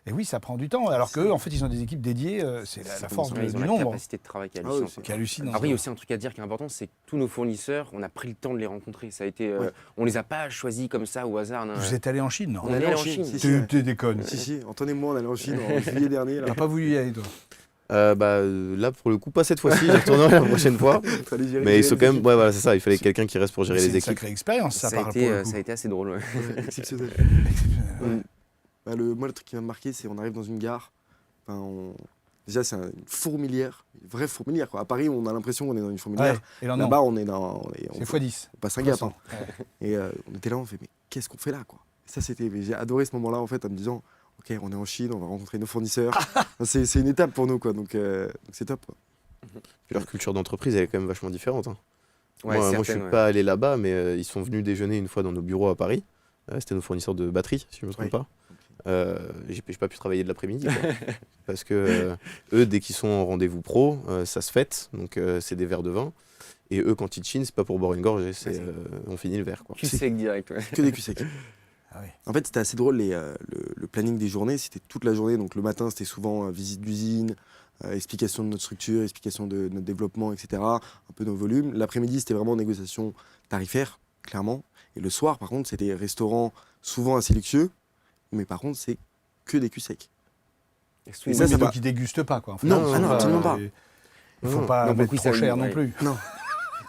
Et oui, ça prend du temps. Alors qu'eux, en fait, ils ont des équipes dédiées. C'est la force Ouais, ils ont du la nombre capacité de travail qui est Ah ouais, hallucinante. c'est- qui est hallucinant. Après, il y a aussi un truc à dire qui est important, c'est que tous nos fournisseurs, on a pris le temps de les rencontrer. Ça a été, on les a pas choisis comme ça au hasard. Non. Vous êtes allé en Chine, non? On est allé en Chine. si, si, Tu ouais. tu déconnes. Si, si, Antoine et moi, on allait en Chine en juillet dernier. Là. T'as pas voulu y aller, toi? Là, pour le coup, pas cette fois-ci, j'y retournerai la prochaine fois. Fallait gérer Mais ils sont les quand même. équipes. Ouais, voilà, c'est ça, il fallait quelqu'un qui reste pour gérer C'est les une équipes. sacrée expérience, ça, Ça a par pour le coup. été assez drôle. Ouais. Ouais, exceptionnel. Bah, moi, le truc qui m'a marqué, c'est on arrive dans une gare. Déjà, c'est une fourmilière, une vraie fourmilière. Quoi. À Paris, on a l'impression qu'on est dans une fourmilière. Ouais, et là, non. Là-bas, on est dans. C'est x10. On passe un gap. Hein. Et on était là, on fait, mais qu'est-ce qu'on fait là, quoi? Et ça, j'ai adoré ce moment-là, en fait, en me disant, ok, on est en Chine, on va rencontrer nos fournisseurs. C'est une étape pour nous, quoi. Donc c'est top. Quoi. Puis leur culture d'entreprise, elle est quand même vachement différente. Hein. Ouais, Moi, je suis certaines, ouais. pas allé là-bas, mais ils sont venus déjeuner une fois dans nos bureaux à Paris. C'était nos fournisseurs de batteries, si je ne me trompe Oui. pas. J'ai pas pu travailler de l'après-midi. Quoi. Parce que eux, dès qu'ils sont en rendez-vous pro, ça se fête. Donc c'est des verres de vin. Et eux, quand ils chinent, c'est pas pour boire une gorgée, c'est on finit le verre. Quoi. Tu sais que direct. Ouais. Que des culs secs. Ah oui. En fait, c'était assez drôle, le planning des journées, c'était toute la journée. Donc le matin, c'était souvent visite d'usine, explication de notre structure, explication de notre développement, etc. Un peu nos volumes. L'après-midi, c'était vraiment négociation tarifaire, clairement. Et le soir, par contre, c'était restaurant souvent assez luxueux. Mais par contre, c'est que des culs secs. Et Et Oui, ça, mais ça donc va. ils dégustent pas, quoi. Enfin, Non, ils ah sont non, absolument pas. Il faut Non, pas non, mettre beaucoup, trop ça, cher ouais. non plus. Non.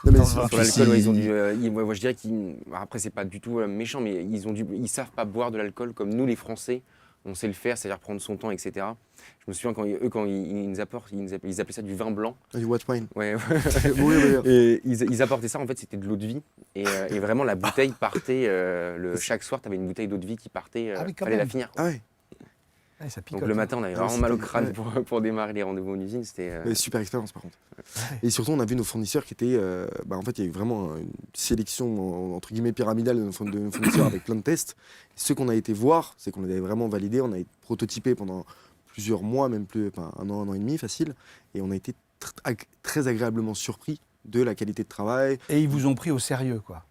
Non, mais Dans c'est- un Sur Puis l'alcool, ouais, ils ont si- dû. Moi, je dirais qu'ils. Après, c'est pas du tout méchant, mais ils savent pas boire de l'alcool comme nous, les Français. On sait le faire, c'est-à-dire prendre son temps, etc. Je me souviens quand ils nous apportent, ils appelaient ça du vin blanc. Du watch wine. Ouais. Oui, oui, oui. Et ils apportaient ça, en fait, c'était de l'eau de vie. Et vraiment, la bouteille partait. Chaque soir, tu avais une bouteille d'eau de vie qui partait. Ah oui, quand fallait la même. finir. Ah ouais, Ouais, ça picote, Donc le hein. matin, on avait Ah, vraiment mal au c'était- crâne ouais. pour démarrer les rendez-vous en usine. C'était. mais super expérience par contre. Ouais. Et surtout, on a vu nos fournisseurs qui étaient. En fait, il y a eu vraiment une sélection entre guillemets pyramidale de nos fournisseurs avec plein de tests. Et ce qu'on a été voir, c'est qu'on avait vraiment validé, on a prototypé pendant plusieurs mois, même plus, enfin, un an et demi facile. Et on a été très agréablement surpris de la qualité de travail. Et ils vous ont pris au sérieux, quoi.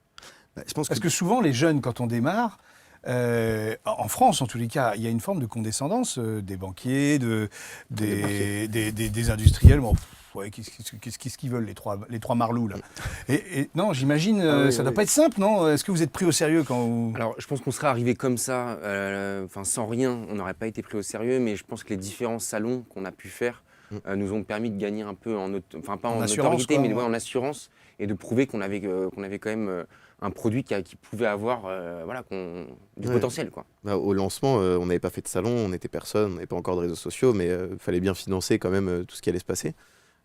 Bah, je pense Parce que souvent, les jeunes, quand on démarre, en France, en tous les cas, il y a une forme de condescendance des banquiers, des industriels. Bon, ouais, qu'est-ce qu'ils veulent, les trois marlous, là? Et non, j'imagine, Ah oui, ça ne doit oui. pas être simple, non? Est-ce que vous êtes pris au sérieux quand vous... Alors, je pense qu'on serait arrivé comme ça, sans rien, on n'aurait pas été pris au sérieux, mais je pense que les différents salons qu'on a pu faire nous ont permis de gagner un peu pas en assurance, autorité, quoi, mais ouais. en assurance, et de prouver qu'on avait quand même un produit qui pouvait avoir du Ouais. potentiel, quoi. Bah, au lancement, on n'avait pas fait de salon, on n'était personne, on n'avait pas encore de réseaux sociaux, mais il fallait bien financer quand même tout ce qui allait se passer.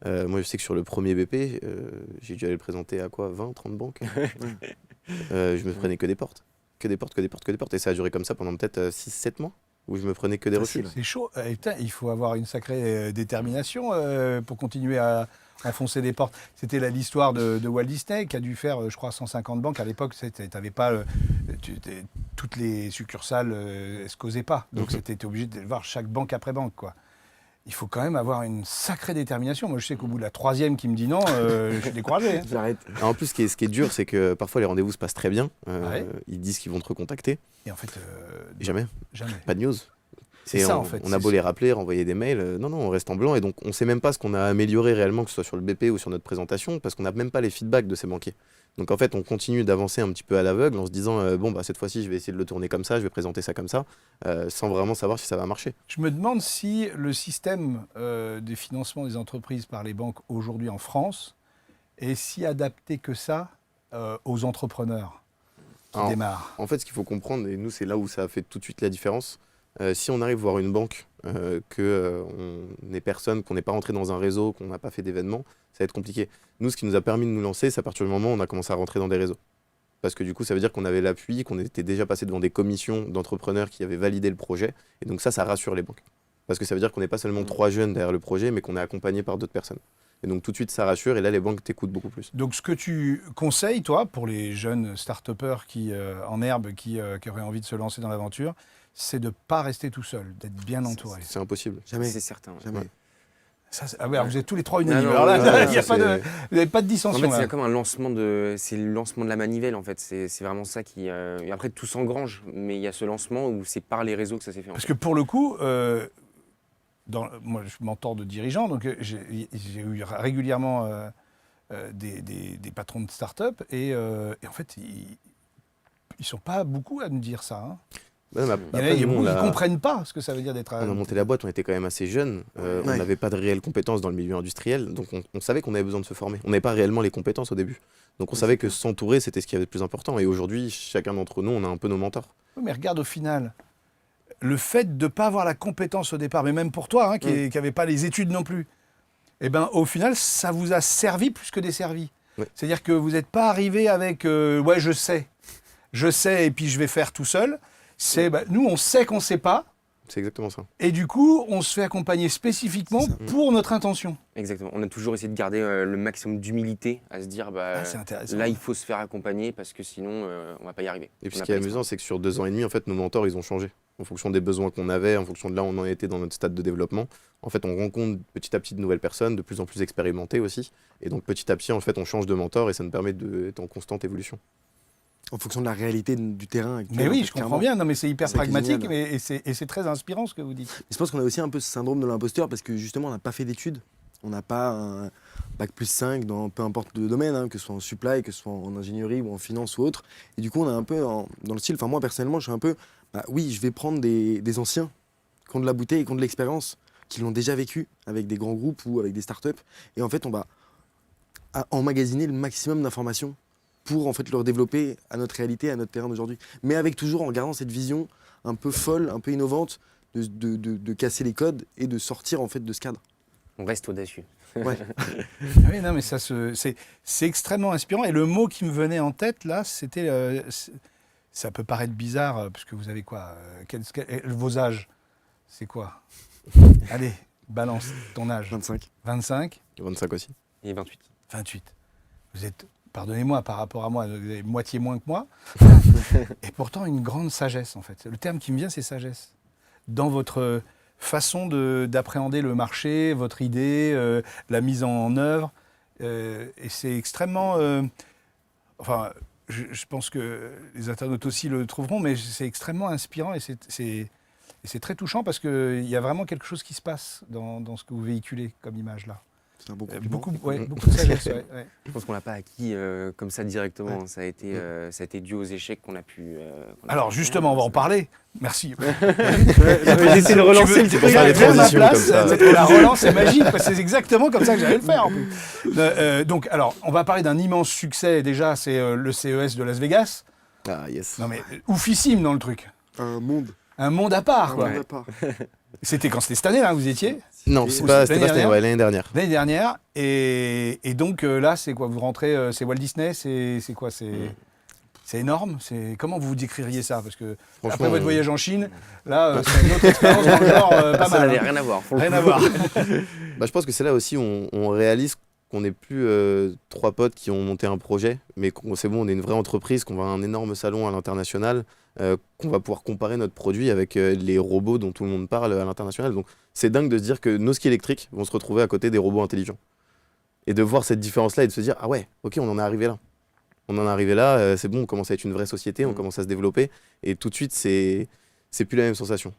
Moi, je sais que sur le premier BP, j'ai dû aller le présenter à quoi, 20, 30 banques. Je me prenais que des portes. Que des portes, que des portes, que des portes. Et ça a duré comme ça pendant peut-être 6-7 mois, où je me prenais que des refus. Facile. C'est chaud. Putain, il faut avoir une sacrée détermination pour continuer à enfoncer des portes. C'était l'histoire de Walt Disney qui a dû faire, je crois, 150 banques. À l'époque, tu n'avais pas... toutes les succursales ne se causaient pas. Donc, t'étais obligé de voir chaque banque après banque, quoi. il faut quand même avoir une sacrée détermination. Moi, je sais qu'au bout de la 3e qui me dit non, je suis découragé. Hein. J'arrête. En plus, ce qui est dur, c'est que parfois les rendez-vous se passent très bien. Ouais. Ils disent qu'ils vont te recontacter. Et en fait, Et jamais. jamais. Pas de news. C'est Et ça, on, en fait. on a beau les rappeler, renvoyer des mails. Non, on reste en blanc. Et donc, on ne sait même pas ce qu'on a amélioré réellement, que ce soit sur le BP ou sur notre présentation, parce qu'on n'a même pas les feedbacks de ces banquiers. Donc, en fait, on continue d'avancer un petit peu à l'aveugle en se disant bon, bah, cette fois-ci, je vais essayer de le tourner comme ça, je vais présenter ça comme ça, sans vraiment savoir si ça va marcher. Je me demande si le système des financements des entreprises par les banques aujourd'hui en France est si adapté que ça aux entrepreneurs qui Alors, démarrent. En fait, ce qu'il faut comprendre, et nous, c'est là où ça a fait tout de suite la différence, si on arrive à voir une banque, qu'on n'est personne, qu'on n'est pas rentré dans un réseau, qu'on n'a pas fait d'événements, ça va être compliqué. Nous, ce qui nous a permis de nous lancer, c'est à partir du moment où on a commencé à rentrer dans des réseaux. Parce que du coup, ça veut dire qu'on avait l'appui, qu'on était déjà passé devant des commissions d'entrepreneurs qui avaient validé le projet. Et donc ça rassure les banques. Parce que ça veut dire qu'on n'est pas seulement 3 jeunes derrière le projet, mais qu'on est accompagné par d'autres personnes. Et donc tout de suite, ça rassure. Et là, les banques t'écoutent beaucoup plus. Donc, ce que tu conseilles, toi, pour les jeunes start-upers en herbe qui auraient envie de se lancer dans l'aventure, c'est de ne pas rester tout seul, d'être bien entouré. C'est impossible. Jamais. C'est certain. Jamais. Ouais. Ça, ah ouais, alors vous êtes tous les trois unanimes. Non, Alors là, ouais, il y a c'est- pas de, vous n'avez pas de En dissension. fait, c'est là. comme un lancement c'est le lancement de la manivelle en fait. C'est vraiment ça qui. Et après, tout s'engrange, mais il y a ce lancement où c'est par les réseaux que ça s'est fait. En Parce fait. que pour le coup, moi, je m'entends de dirigeant, donc j'ai eu régulièrement des patrons de start-up et en fait, ils ne sont pas beaucoup à nous dire ça. Hein. Ouais, mais Il y en a, après, il y a nous, beaucoup qui on ne a- comprennent pas ce que ça veut dire d'être. On a monté la boîte, on était quand même assez jeunes, on Ouais. n'avait pas de réelles compétences dans le milieu industriel, donc on savait qu'on avait besoin de se former. On n'avait pas réellement les compétences au début. Donc on savait que s'entourer, c'était ce qui avait de plus important. Et aujourd'hui, chacun d'entre nous, on a un peu nos mentors. Oui, mais regarde au final, le fait de ne pas avoir la compétence au départ, mais même pour toi, hein, qui n'avait pas les études non plus, eh ben, au final, ça vous a servi plus que desservi. Ouais. C'est-à-dire que vous n'êtes pas arrivé avec ouais, je sais, et puis je vais faire tout seul. Nous, on sait qu'on ne sait pas, C'est exactement ça. et du coup, on se fait accompagner spécifiquement pour notre intention. Exactement. On a toujours essayé de garder le maximum d'humilité, à se dire Ah, c'est intéressant. là, il faut se faire accompagner parce que sinon, on va pas y arriver. Et puis On ce a qui est pas amusant, c'est que sur 2 ans et demi, en fait, nos mentors, ils ont changé. En fonction des besoins qu'on avait, en fonction de là où on en était dans notre stade de développement. En fait, on rencontre petit à petit de nouvelles personnes, de plus en plus expérimentées aussi. Et donc petit à petit, en fait, on change de mentor et ça nous permet d'être en constante évolution. En fonction de la réalité du terrain actuel. Mais en oui, fait, je comprends clairement. bien. Non, mais c'est hyper C'est ça qui est pragmatique génial. et c'est très inspirant ce que vous dites. Je pense qu'on a aussi un peu ce syndrome de l'imposteur parce que justement, on n'a pas fait d'études. On n'a pas un bac plus 5 dans peu importe le domaine, hein, que ce soit en supply, que ce soit en ingénierie ou en finance ou autre. Et du coup, on est un peu dans le style, enfin moi personnellement, je suis un peu, oui, je vais prendre des anciens qui ont de la bouteille, qui ont de l'expérience, qui l'ont déjà vécu avec des grands groupes ou avec des startups. Et en fait, on va emmagasiner le maximum d'informations pour en fait leur développer à notre réalité, à notre terrain d'aujourd'hui. Mais avec toujours en gardant cette vision un peu folle, un peu innovante, de casser les codes et de sortir en fait de ce cadre. On reste audacieux. Ouais. Oui, non, mais c'est extrêmement inspirant. Et le mot qui me venait en tête, là, c'était... ça peut paraître bizarre, parce que vous avez quoi vos âges, c'est quoi? Allez, balance ton âge. 25. 25, 25 aussi. Et 28. 28. Vous êtes, pardonnez-moi, par rapport à moi, vous avez moitié moins que moi. Et pourtant, une grande sagesse, en fait. Le terme qui me vient, c'est sagesse. Dans votre façon d'appréhender le marché, votre idée, la mise en œuvre. Et c'est extrêmement... enfin, je pense que les internautes aussi le trouveront, mais c'est extrêmement inspirant et c'est très touchant parce qu'il y a vraiment quelque chose qui se passe dans ce que vous véhiculez comme image là. C'est un bon compliment. Beaucoup de sagesse. Ouais. Je pense qu'on l'a pas acquis comme ça directement. Ça a été dû aux échecs qu'on a pu. Alors justement, on va en parler. Merci. J'essaie de relancer le C'est pour ça les Tu es à ma transitions place, comme ça. la relance est magique, parce que c'est exactement comme ça que j'allais le faire en plus. Donc, alors, on va parler d'un immense succès déjà, c'est le CES de Las Vegas. Ah yes. Non mais oufissime dans le truc. Un monde. Un monde à part, quoi. Un monde à part. C'était quand c'était cette année là, vous y étiez Non, Ou c'était pas cette l'année année, ouais, l'année dernière. l'année dernière. Et donc là, c'est quoi? Vous rentrez, c'est Walt Disney, c'est quoi? C'est énorme. Comment vous décririez ça? Parce que après Franchement, votre voyage en Chine, là, c'est une autre expérience dans le genre pas Ça mal. n'avait hein. rien à voir. pour le Rien coup. à voir. Bah, je pense que c'est là aussi où on réalise qu'on n'est plus 3 potes qui ont monté un projet, mais c'est bon, on est une vraie entreprise, qu'on va à un énorme salon à l'international, qu'on va pouvoir comparer notre produit avec les robots dont tout le monde parle à l'international. Donc c'est dingue de se dire que nos skis électriques vont se retrouver à côté des robots intelligents. Et de voir cette différence-là et de se dire, ah ouais, ok, on en est arrivé là. On en est arrivé là, c'est bon, on commence à être une vraie société, on commence à se développer. Et tout de suite, c'est plus la même sensation.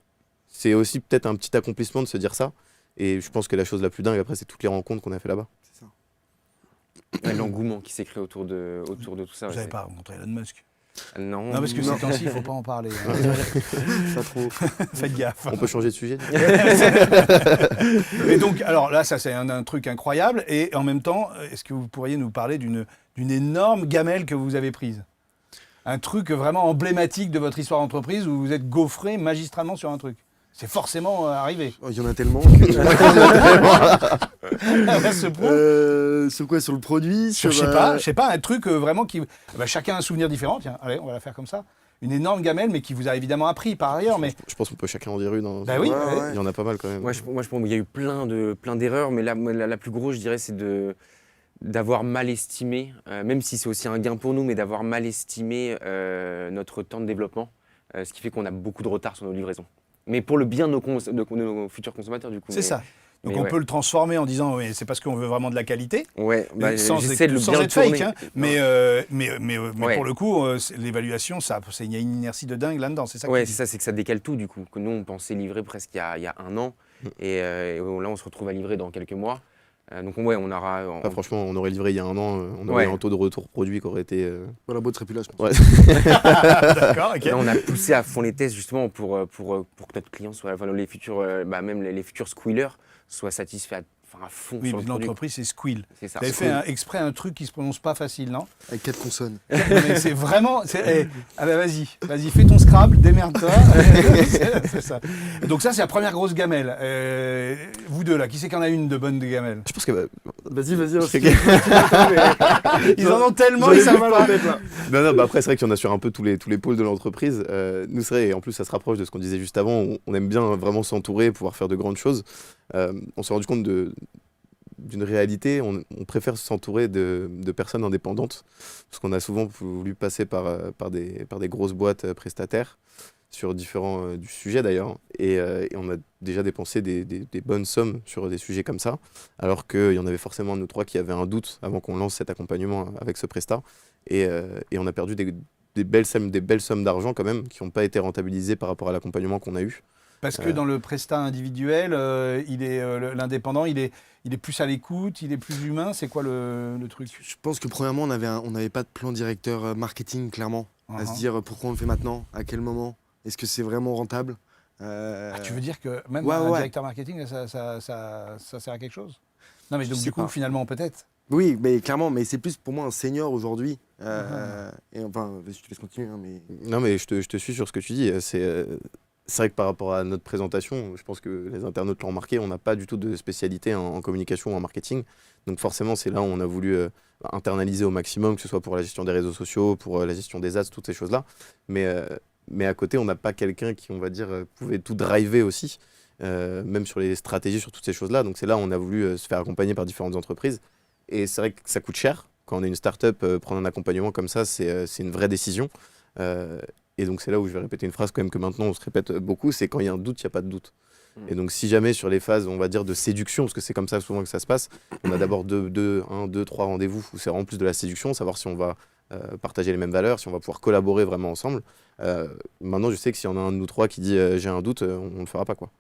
C'est aussi peut-être un petit accomplissement de se dire ça. Et je pense que la chose la plus dingue, après, c'est toutes les rencontres qu'on a fait là-bas. C'est ça. Ouais, l'engouement qui s'est créé autour de tout ça. Vous ouais, n'avez c'est- pas rencontré Elon Musk. Non, Non, parce que ces temps-ci, il ne faut pas en parler. hein. Pas trop. Faites gaffe. On peut changer de sujet? Et donc, alors là, ça c'est un truc incroyable. Et en même temps, est-ce que vous pourriez nous parler d'une énorme gamelle que vous avez prise? Un truc vraiment emblématique de votre histoire d'entreprise où vous êtes gaufré magistralement sur un truc. C'est forcément arrivé. Oh, il y en a tellement. Que... À ce point. sur quoi? Sur le produit? Je sais pas, un truc vraiment qui... Bah, chacun a un souvenir différent. Tiens, allez, on va la faire comme ça. Une énorme gamelle, mais qui vous a évidemment appris par ailleurs. Mais... Je pense qu'on peut chacun en dire une. Hein. Bah oui, Ouais, ouais. ouais. Il y en a pas mal quand même. moi, je pense qu'il y a eu plein d'erreurs, mais la plus grosse, je dirais, c'est d'avoir mal estimé, même si c'est aussi un gain pour nous, mais d'avoir mal estimé notre temps de développement, ce qui fait qu'on a beaucoup de retard sur nos livraisons. Mais pour le bien de nos futurs consommateurs, du coup. C'est ça. Donc mais on ouais. peut le transformer en disant oui, c'est parce qu'on veut vraiment de la qualité. Ouais, bah, sans j'essaie de le sans bien être tourner. fake, hein. Mais Ouais. pour le coup, l'évaluation, il y a une inertie de dingue là-dedans. C'est ça que Ouais, tu dis. c'est ça, c'est que ça décale tout, du coup. Que nous, on pensait livrer presque il y a un an, et là, on se retrouve à livrer dans quelques mois. Donc, ouais, on aura. Ah, franchement, on aurait livré il y a un an, on Ouais. aurait eu un taux de retour produit qui aurait été. Bon, la boîte serait plus là, je pense. Ouais. D'accord, ok. Là, on a poussé à fond les tests justement pour que notre client soit, enfin, les futurs, même les futurs squealers soient satisfaits à fond Oui, sur mais le produit. l'entreprise, c'est Squeal. C'est ça. Vous avez fait exprès un truc qui se prononce pas facile, non? Avec 4 consonnes. Mais c'est vraiment. Ah bah vas-y, fais ton Scrabble, démerde-toi. C'est ça. Donc ça, c'est la première grosse gamelle. Vous deux là, qui c'est qui en a une de bonne de gamelle? Je pense que. Vas-y, Je sais Ils en ont tellement, J'en ai ils savent mal pas. en tête, là. Non, bah après, c'est vrai qu'il y en a sur un peu tous les pôles de l'entreprise. Nous, c'est vrai, et en plus, ça se rapproche de ce qu'on disait juste avant. On aime bien vraiment s'entourer, pouvoir faire de grandes choses. On s'est rendu compte d'une réalité. On préfère s'entourer de personnes indépendantes, parce qu'on a souvent voulu passer par des grosses boîtes prestataires, sur différents du sujet d'ailleurs. Et on a déjà dépensé des bonnes sommes sur des sujets comme ça, alors qu'il y en avait forcément un de nous trois qui avait un doute avant qu'on lance cet accompagnement avec ce prestat. Et on a perdu des belles sommes d'argent quand même, qui n'ont pas été rentabilisées par rapport à l'accompagnement qu'on a eu. Parce que dans le prestat individuel, l'indépendant, il est plus à l'écoute, il est plus humain. C'est quoi le truc? Je pense que premièrement, on n'avait pas de plan directeur marketing, clairement. À se dire pourquoi on le fait maintenant, à quel moment, est-ce que c'est vraiment rentable. Tu veux dire que même ouais, un ouais. directeur marketing, ça sert à quelque chose? Non, mais Je donc sais du coup, pas. finalement, peut-être. Oui, mais clairement, mais c'est plus pour moi un senior aujourd'hui. Et enfin, je te laisse continuer, hein, mais... Non, mais je te suis sur ce que tu dis. C'est vrai que par rapport à notre présentation, je pense que les internautes l'ont remarqué, on n'a pas du tout de spécialité en communication ou en marketing. Donc forcément, c'est là où on a voulu internaliser au maximum, que ce soit pour la gestion des réseaux sociaux, pour la gestion des ads, toutes ces choses-là. Mais à côté, on n'a pas quelqu'un qui, on va dire, pouvait tout driver aussi, même sur les stratégies, sur toutes ces choses-là. Donc c'est là où on a voulu se faire accompagner par différentes entreprises. Et c'est vrai que ça coûte cher. Quand on est une start-up, prendre un accompagnement comme ça, c'est une vraie décision. Et donc c'est là où je vais répéter une phrase quand même que maintenant on se répète beaucoup, c'est quand il y a un doute, il n'y a pas de doute. Et donc si jamais sur les phases, on va dire, de séduction, parce que c'est comme ça souvent que ça se passe, on a d'abord 3 rendez-vous où c'est vraiment plus de la séduction, savoir si on va partager les mêmes valeurs, si on va pouvoir collaborer vraiment ensemble. Maintenant je sais que s'il y en a un de nous trois qui dit j'ai un doute, on ne le fera pas, quoi.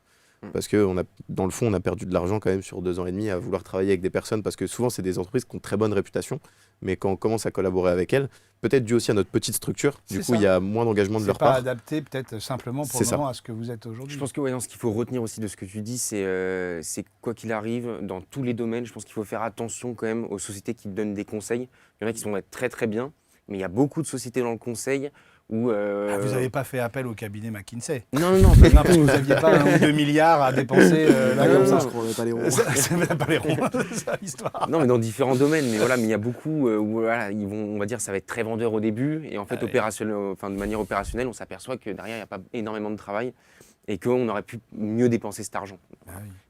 Parce que dans le fond, on a perdu de l'argent quand même sur 2 ans et demi à vouloir travailler avec des personnes, parce que souvent c'est des entreprises qui ont très bonne réputation, mais quand on commence à collaborer avec elles, peut-être dû aussi à notre petite structure, du coup il y a moins d'engagement de leur C'est pas part. adapté peut-être simplement pour C'est le ça. moment à ce que vous êtes aujourd'hui. Je pense que ce qu'il faut retenir aussi de ce que tu dis, c'est quoi qu'il arrive, dans tous les domaines, je pense qu'il faut faire attention quand même aux sociétés qui donnent des conseils. Il y en a qui sont très très bien, mais il y a beaucoup de sociétés dans le conseil où... Vous n'avez pas fait appel au cabinet McKinsey? Non, Non, parce que vous n'aviez pas 1 ou 2 milliards à dépenser là comme ça. Je crois qu'on n'a pas les ronds. C'est même pas les ronds, c'est ça l'histoire. Non, mais dans différents domaines. Mais voilà, mais il y a beaucoup où voilà, on va dire, ça va être très vendeur au début, et en fait, de manière opérationnelle, on s'aperçoit que derrière, il n'y a pas énormément de travail et qu'on aurait pu mieux dépenser cet argent.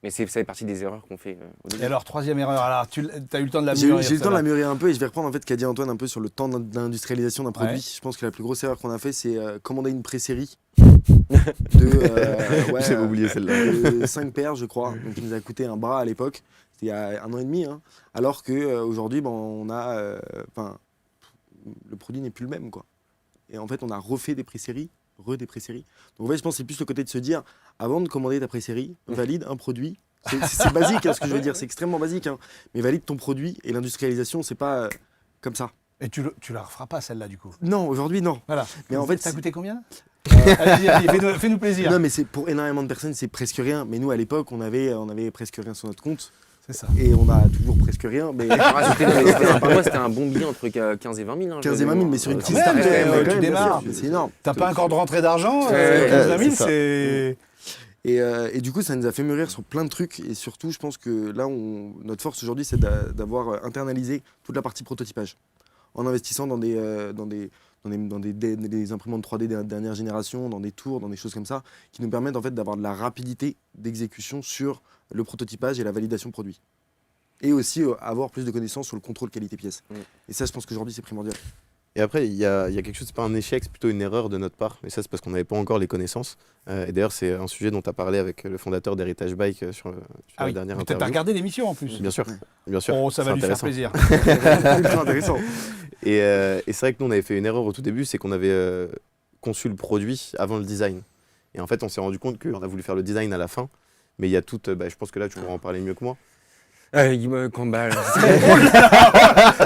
Mais ça fait partie des erreurs qu'on fait au début. Et alors, 3e erreur, alors tu as eu le temps de la J'ai mûrir. eu le temps de la celle-là. mûrir un peu et je vais reprendre en fait ce qu'a dit Antoine un peu sur le temps d'industrialisation d'un produit. Ouais. Je pense que la plus grosse erreur qu'on a fait, c'est commander une pré-série J'avais oublié celle-là. 5 paires, je crois. Donc, il nous a coûté un bras à l'époque. C'était il y a 1 an et demi. Hein. Alors qu'aujourd'hui, on a. Le produit n'est plus le même, quoi. Et en fait, on a refait des pré-séries, des pré-séries. Donc, en fait, je pense que c'est plus le côté de se dire, avant de commander ta pré-série, valide un produit. C'est basique, hein, ce que je veux dire. C'est extrêmement basique. Hein. Mais valide ton produit. Et l'industrialisation, c'est pas comme ça. Et tu la referas pas, celle-là, du coup? Non, aujourd'hui, non. Voilà. Mais en fait, ça a coûté combien? Allez, fais-nous plaisir. Non, mais c'est pour énormément de personnes, c'est presque rien. Mais nous, à l'époque, on avait presque rien sur notre compte. C'est ça. Et on a toujours presque rien. Mais Pour moi, c'était un bon billet entre 15 et 20 000. Hein, 15 et 20 000, mais sur une petite Ouais, start, mais, tu bien démarres. sûr, c'est énorme. T'as pas encore de rentrée d'argent? 15 000, ça. c'est... Et du coup, ça nous a fait mûrir sur plein de trucs. Et surtout, je pense que là, notre force aujourd'hui, c'est d'avoir internalisé toute la partie prototypage. En investissant dans des imprimantes 3D de dernière génération, dans des tours, dans des choses comme ça, qui nous permettent en fait d'avoir de la rapidité d'exécution sur le prototypage et la validation produit. Et aussi avoir plus de connaissances sur le contrôle qualité-pièce. Et ça, je pense qu'aujourd'hui, c'est primordial. Et après, il y a quelque chose, c'est pas un échec, c'est plutôt une erreur de notre part. Mais ça, c'est parce qu'on n'avait pas encore les connaissances. Et d'ailleurs, c'est un sujet dont tu as parlé avec le fondateur d'Héritage Bike sur la dernière T'as interview. regardé l'émission en plus? Bien sûr, bien sûr. Oh, ça va c'est lui faire intéressant. plaisir. C'est intéressant. Et c'est vrai que nous, on avait fait une erreur au tout début, c'est qu'on avait conçu le produit avant le design. Et en fait, on s'est rendu compte qu'on a voulu faire le design à la fin. Mais il y a toute, je pense que là, tu pourras en parler mieux que moi. Quand Vous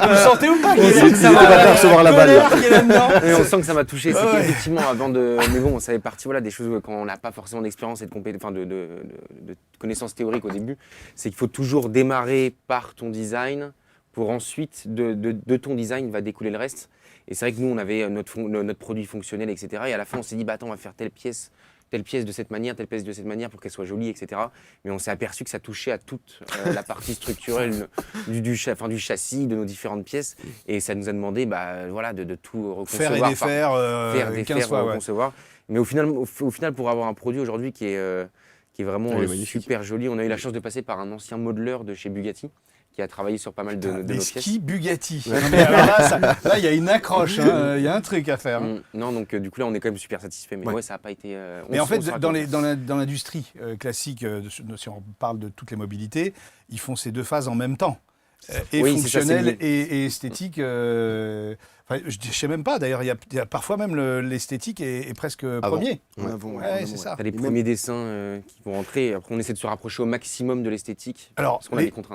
le sentez ou pas? Il était pas prêt à recevoir la balle. on sent que ça m'a touché. C'est qu'effectivement, avant de. Mais bon, ça fait partie des choses quand on n'a pas forcément d'expérience et de connaissances théoriques au début. C'est qu'il faut toujours démarrer par ton design pour ensuite, de ton design, va découler le reste. Et c'est vrai que nous, on avait notre produit fonctionnel, etc. Et à la fin, on s'est dit, attends, on va faire telle pièce de cette manière, telle pièce de cette manière pour qu'elle soit jolie, etc. Mais on s'est aperçu que ça touchait à toute la partie structurelle du châssis, de nos différentes pièces. Et ça nous a demandé de tout reconcevoir. Faire et défaire, faire, défaire, 15 fois, ouais. reconcevoir. Mais au final, pour avoir un produit aujourd'hui qui est vraiment super joli, on a eu la chance de passer par un ancien modeleur de chez Bugatti qui a travaillé sur pas mal de nos Des pièces. skis Bugatti. Non, mais alors là, il y a une accroche, il y a un truc à faire. Non, donc du coup là, on est quand même super satisfait. Mais ouais, ça n'a pas été. Mais en fait, dans l'industrie classique, si on parle de toutes les mobilités, ils font ces deux phases en même temps. Et fonctionnel et esthétique. Je ne sais même pas, d'ailleurs, il y a parfois même l'esthétique est presque premier. C'est ça. Tu as les premiers dessins qui vont rentrer. Après, on essaie de se rapprocher au maximum de l'esthétique. Alors,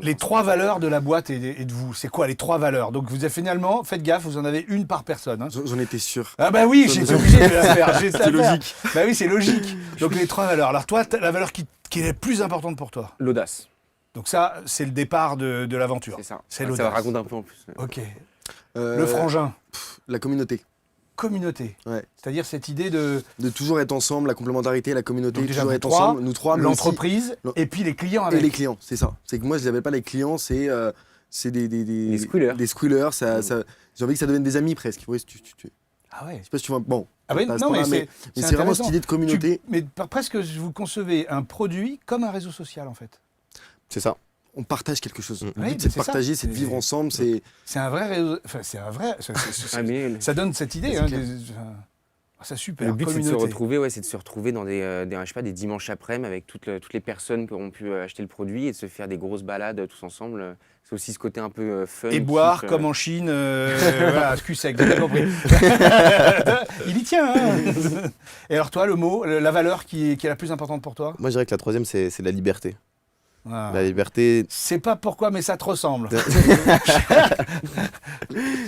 les 3 valeurs de la boîte et de vous, c'est quoi les 3 valeurs? Donc, vous avez finalement, faites gaffe, vous en avez une par personne. Hein. J'en étais sûr. Ah bah oui, j'étais obligé de la faire. C'est logique. Bah oui, c'est logique. Donc, les 3 valeurs. Alors, toi, la valeur qui est la plus importante pour toi? L'audace. Donc ça, c'est le départ de l'aventure. C'est ça. C'est l'audace. Ça raconte un peu en plus. Ok. Le frangin. La communauté. Communauté. Ouais. C'est-à-dire cette idée de toujours être ensemble, la complémentarité, la communauté, donc déjà toujours être 3, ensemble. Nous 3, l'entreprise et puis les clients avec. Et les clients, c'est ça. C'est que moi, je les appelle pas les clients, c'est des squealers. Des squealers. J'ai envie que ça devienne des amis presque. Ouais, Ah ouais. je sais pas si tu vois. Bon. Ah ouais, non, mais c'est vraiment cette idée de communauté. Mais presque, vous concevez un produit comme un réseau social en fait. C'est ça. On partage quelque chose. Le Oui, but, c'est de partager, c'est de vivre ensemble. C'est un vrai réseau. Enfin, c'est un vrai. Ça donne cette idée. Hein, c'est super. Le but, c'est de se retrouver, dans des dimanches après-midi avec toutes les personnes qui auront pu acheter le produit et de se faire des grosses balades tous ensemble. C'est aussi ce côté un peu fun. Et boire comme en Chine, voilà, cul sec, vous avez compris. Il y tient. Hein. Et alors toi, le mot, la valeur qui est la plus importante pour toi? Moi, je dirais que la troisième, c'est la liberté. Ah. La liberté. C'est pas pourquoi, mais ça te ressemble.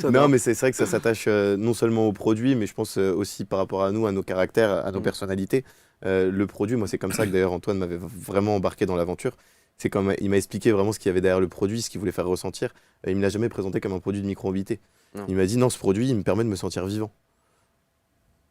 Non, mais c'est vrai que ça s'attache non seulement au produit, mais je pense aussi par rapport à nous, à nos caractères, à nos personnalités. Le produit, moi, c'est comme ça que d'ailleurs Antoine m'avait vraiment embarqué dans l'aventure. C'est comme il m'a expliqué vraiment ce qu'il y avait derrière le produit, ce qu'il voulait faire ressentir. Il me l'a jamais présenté comme un produit de micro-mobilité. Il m'a dit non, ce produit, il me permet de me sentir vivant.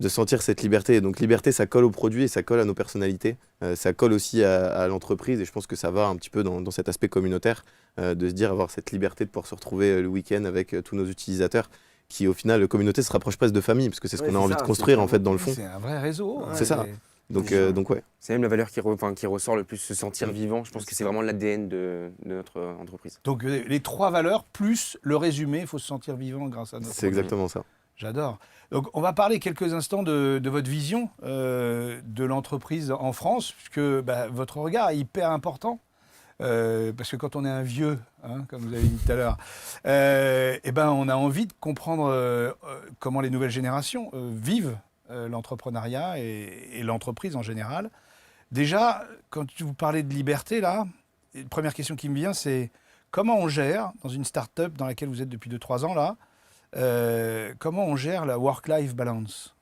De sentir cette liberté. Donc liberté, ça colle au produit et ça colle à nos personnalités. Ça colle aussi à l'entreprise et je pense que ça va un petit peu dans cet aspect communautaire, de se dire avoir cette liberté de pouvoir se retrouver le week-end avec tous nos utilisateurs qui au final, la communauté se rapproche presque de famille parce que c'est ce qu'on a envie de construire en fait dans le fond. C'est un vrai réseau. C'est ça. Donc ouais. C'est même la valeur qui ressort le plus, se sentir vivant. Je pense que c'est vraiment l'ADN de notre entreprise. Donc les 3 valeurs plus le résumé, il faut se sentir vivant grâce à notre C'est exactement ça. J'adore. Donc, on va parler quelques instants de votre vision de l'entreprise en France, puisque votre regard est hyper important. Parce que quand on est un vieux, hein, comme vous avez dit tout à l'heure, on a envie de comprendre comment les nouvelles générations vivent l'entrepreneuriat et l'entreprise en général. Déjà, quand vous parlez de liberté, là, la première question qui me vient, c'est comment on gère, dans une start-up dans laquelle vous êtes depuis 2-3 ans, là, comment on gère la work-life balance?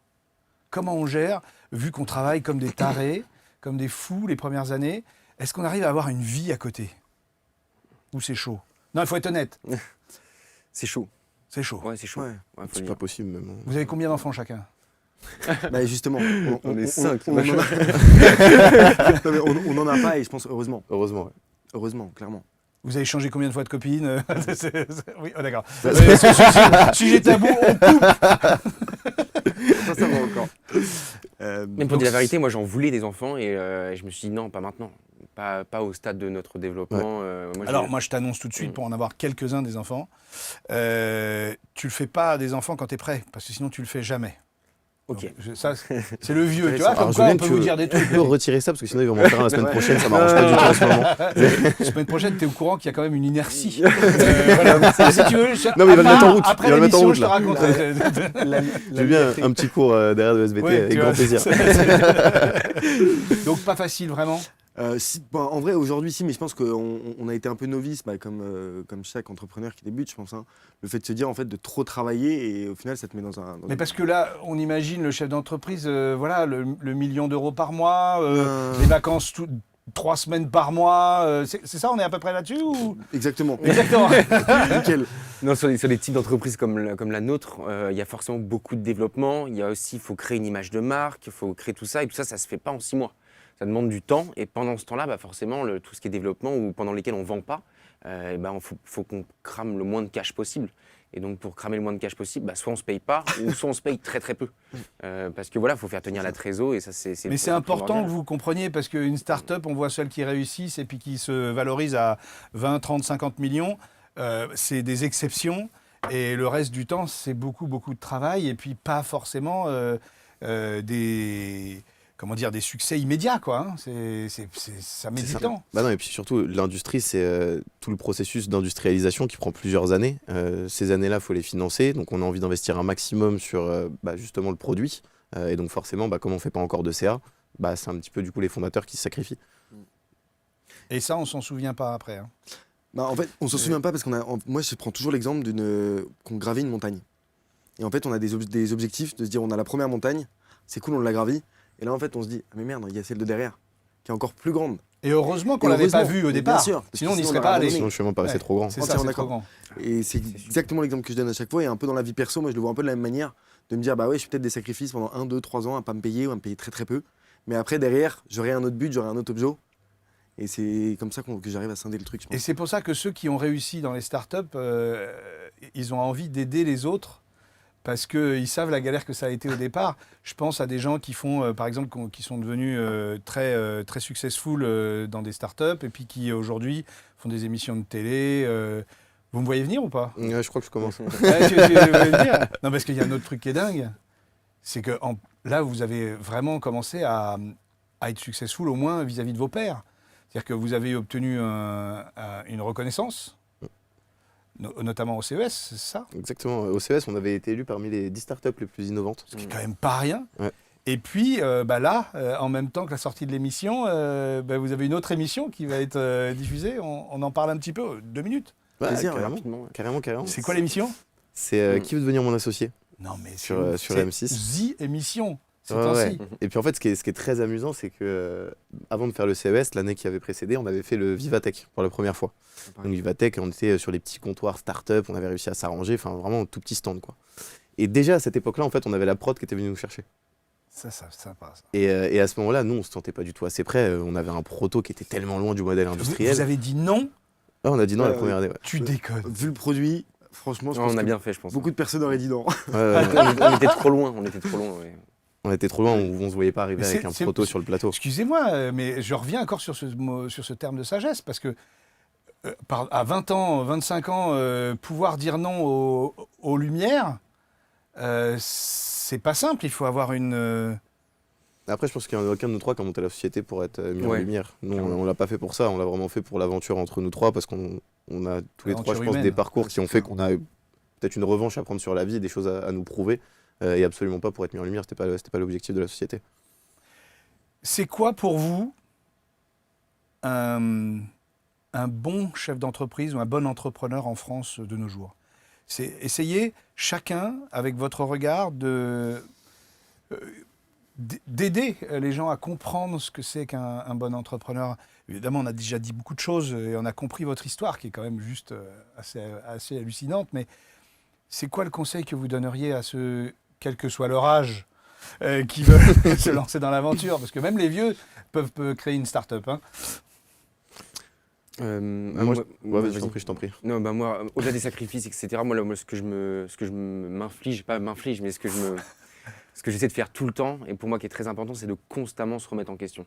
Comment on gère, vu qu'on travaille comme des tarés, comme des fous les premières années, est-ce qu'on arrive à avoir une vie à côté? Ou c'est chaud? Non, il faut être honnête. C'est chaud. C'est chaud. Ouais, c'est chaud. Ouais. Ouais, faut C'est le pas dire. possible même. Vous avez combien d'enfants chacun? Bah justement, On est 5. on en a... Non, mais on en a pas et je pense heureusement. Heureusement, ouais. Heureusement, clairement. Vous avez changé combien de fois de copine? Oui, oh, d'accord. Ça, Sujet tabou, on coupe. Ça va encore. Même pour dire la vérité, moi j'en voulais des enfants et je me suis dit non, pas maintenant. Pas au stade de notre développement. Alors, moi, je t'annonce tout de suite, pour en avoir quelques-uns des enfants, tu le fais pas des enfants quand tu es prêt, parce que sinon, tu le fais jamais. Ok. Donc, ça, c'est le vieux, tu vois, Alors, comme quoi on Julien, peut tu vous dire des tu trucs. peux retirer ça parce que sinon ils vont m'en faire un la semaine Ouais. prochaine, ça m'arrange pas du tout en ce moment. La semaine prochaine, tu es au courant qu'il y a quand même une inertie. Voilà. Si tu veux, Non, mais il va le mettre en route, Après il va le mettre en l'émission, route, je te là. raconte. J'ai bien un petit cours derrière de SBT Ouais, avec tu grand vois, plaisir. Donc, pas facile, vraiment. En vrai, aujourd'hui, si, mais je pense qu'on a été un peu novice, comme chaque entrepreneur qui débute, je pense. Hein. Le fait de se dire, en fait, de trop travailler et au final, ça te met dans un. Mais parce que là, on imagine le chef d'entreprise, voilà, le 1 million d'euros par mois, les vacances 3 semaines par mois. C'est ça, on est à peu près là-dessus ou... Exactement. Exactement. Nickel. Non, sur des types d'entreprises comme la nôtre, il y a forcément beaucoup de développement. Il y a aussi, il faut créer une image de marque, il faut créer tout ça. Et tout ça, ça se fait pas en 6 mois. Ça demande du temps. Et pendant ce temps-là, forcément, tout ce qui est développement ou pendant lesquels on ne vend pas, faut qu'on crame le moins de cash possible. Et donc, pour cramer le moins de cash possible, soit on se paye pas, ou soit on se paye très très peu. Parce que voilà, il faut faire tenir la trésor et ça, c'est. Mais c'est important que vous compreniez, parce qu'une start-up, on voit celles qui réussissent et puis qui se valorisent à 20, 30, 50 millions. C'est des exceptions. Et le reste du temps, c'est beaucoup, beaucoup de travail. Et puis, pas forcément des succès immédiats, quoi. Hein. Ça met du temps. Bah non, et puis surtout, l'industrie, c'est tout le processus d'industrialisation qui prend plusieurs années. Ces années-là, il faut les financer. Donc, on a envie d'investir un maximum sur justement le produit. Et donc, forcément, comme on ne fait pas encore de CA, c'est un petit peu du coup les fondateurs qui se sacrifient. Et ça, on s'en souvient pas après. Hein. En fait, on se souvient pas parce moi, je prends toujours l'exemple qu'on gravit une montagne. Et en fait, on a des objectifs de se dire, on a la première montagne, c'est cool, on l'a gravie. Et là, en fait, on se dit, ah mais merde, il y a celle de derrière, qui est encore plus grande. Et heureusement qu'on l'avait pas vue au départ. Bien sûr. Sinon, on n'y sinon, serait on pas l'aurait allé. abandonné. Sinon, le chemin paraissait trop grand. C'est Entièrement ça, c'est trop d'accord. grand. Et c'est exactement l'exemple que je donne à chaque fois. Et un peu dans la vie perso, moi, je le vois un peu de la même manière. De me dire, je fais peut-être des sacrifices pendant 1, 2, 3 ans à pas me payer ou à me payer très très peu. Mais après, derrière, j'aurai un autre but, j'aurai un autre objet. Et c'est comme ça que j'arrive à scinder le truc, je pense. Et c'est pour ça que ceux qui ont réussi dans les startups, ils ont envie d'aider les autres parce qu'ils savent la galère que ça a été au départ. Je pense à des gens qui font, par exemple, qui sont devenus très, très successful dans des startups et puis qui aujourd'hui font des émissions de télé. Vous me voyez venir ou pas? Ouais, je crois que je commence. Ouais, tu voyais venir. Non, parce qu'il y a un autre truc qui est dingue. C'est que là, vous avez vraiment commencé à être successful au moins vis-à-vis de vos pairs. C'est-à-dire que vous avez obtenu une reconnaissance, notamment au CES, c'est ça? Exactement. Au CES, on avait été élu parmi les 10 startups les plus innovantes. Ce qui est quand même pas rien. Ouais. Et puis là, en même temps que la sortie de l'émission, vous avez une autre émission qui va être diffusée. On en parle un petit peu, 2 minutes. Plaisir, carrément, rapidement, ouais. carrément. C'est quoi l'émission? C'est Qui veut devenir mon associé Non, mais sur c'est M6. The émission. C'est Ouais, ainsi. ouais. Et puis en fait, ce qui est très amusant, c'est que avant de faire le CES, l'année qui avait précédé, on avait fait le Vivatech pour la première fois. Donc Vivatech, on était sur les petits comptoirs start-up, on avait réussi à s'arranger, enfin vraiment un tout petit stand, quoi. Et déjà à cette époque-là, en fait, on avait la prod qui était venue nous chercher. Ça passe. Et à ce moment-là, nous, on se sentait pas du tout assez près. On avait un proto qui était tellement loin du modèle industriel. Vous avez dit non? Ah, on a dit non la Ouais, première année. Ouais. Tu déconnes. Vu le produit, franchement, je pense On a que bien fait, je pense. beaucoup de personnes auraient dit non. On était trop loin, ouais. On était trop loin, on se voyait pas arriver Mais avec un c'est- proto sur le plateau. Excusez-moi, mais je reviens encore sur ce terme de sagesse, parce que à 20 ans, 25 ans, pouvoir dire non aux lumières, c'est pas simple, il faut avoir une... Après, je pense qu'il n'y en a aucun de nous trois qui a monté la société pour être mis en Ouais. lumière. Nous, Clairement. on l'a pas fait pour ça, on l'a vraiment fait pour l'aventure entre nous trois, parce qu'on a tous les trois, je L'aventure pense, humaine. des parcours Ouais, qui ont c'est fait ça. qu'on a eu peut-être une revanche à prendre sur la vie, des choses à nous prouver, et absolument pas pour être mis en lumière, c'était pas l'objectif de la société. C'est quoi pour vous un bon chef d'entreprise ou un bon entrepreneur en France de nos jours? C'est essayer, chacun, avec votre regard, d'aider les gens à comprendre ce que c'est qu'un bon entrepreneur. Évidemment, on a déjà dit beaucoup de choses et on a compris votre histoire qui est quand même juste assez hallucinante, mais c'est quoi le conseil que vous donneriez à ceux, quel que soit leur âge, qui veulent se lancer dans l'aventure? Parce que même les vieux peuvent créer une start-up. Hein. Moi, vas-y, je t'en prie. Non, bah moi, au-delà des sacrifices, etc., moi, ce que je m'inflige, pas m'inflige, mais ce que j'essaie de faire tout le temps, et pour moi qui est très important, c'est de constamment se remettre en question.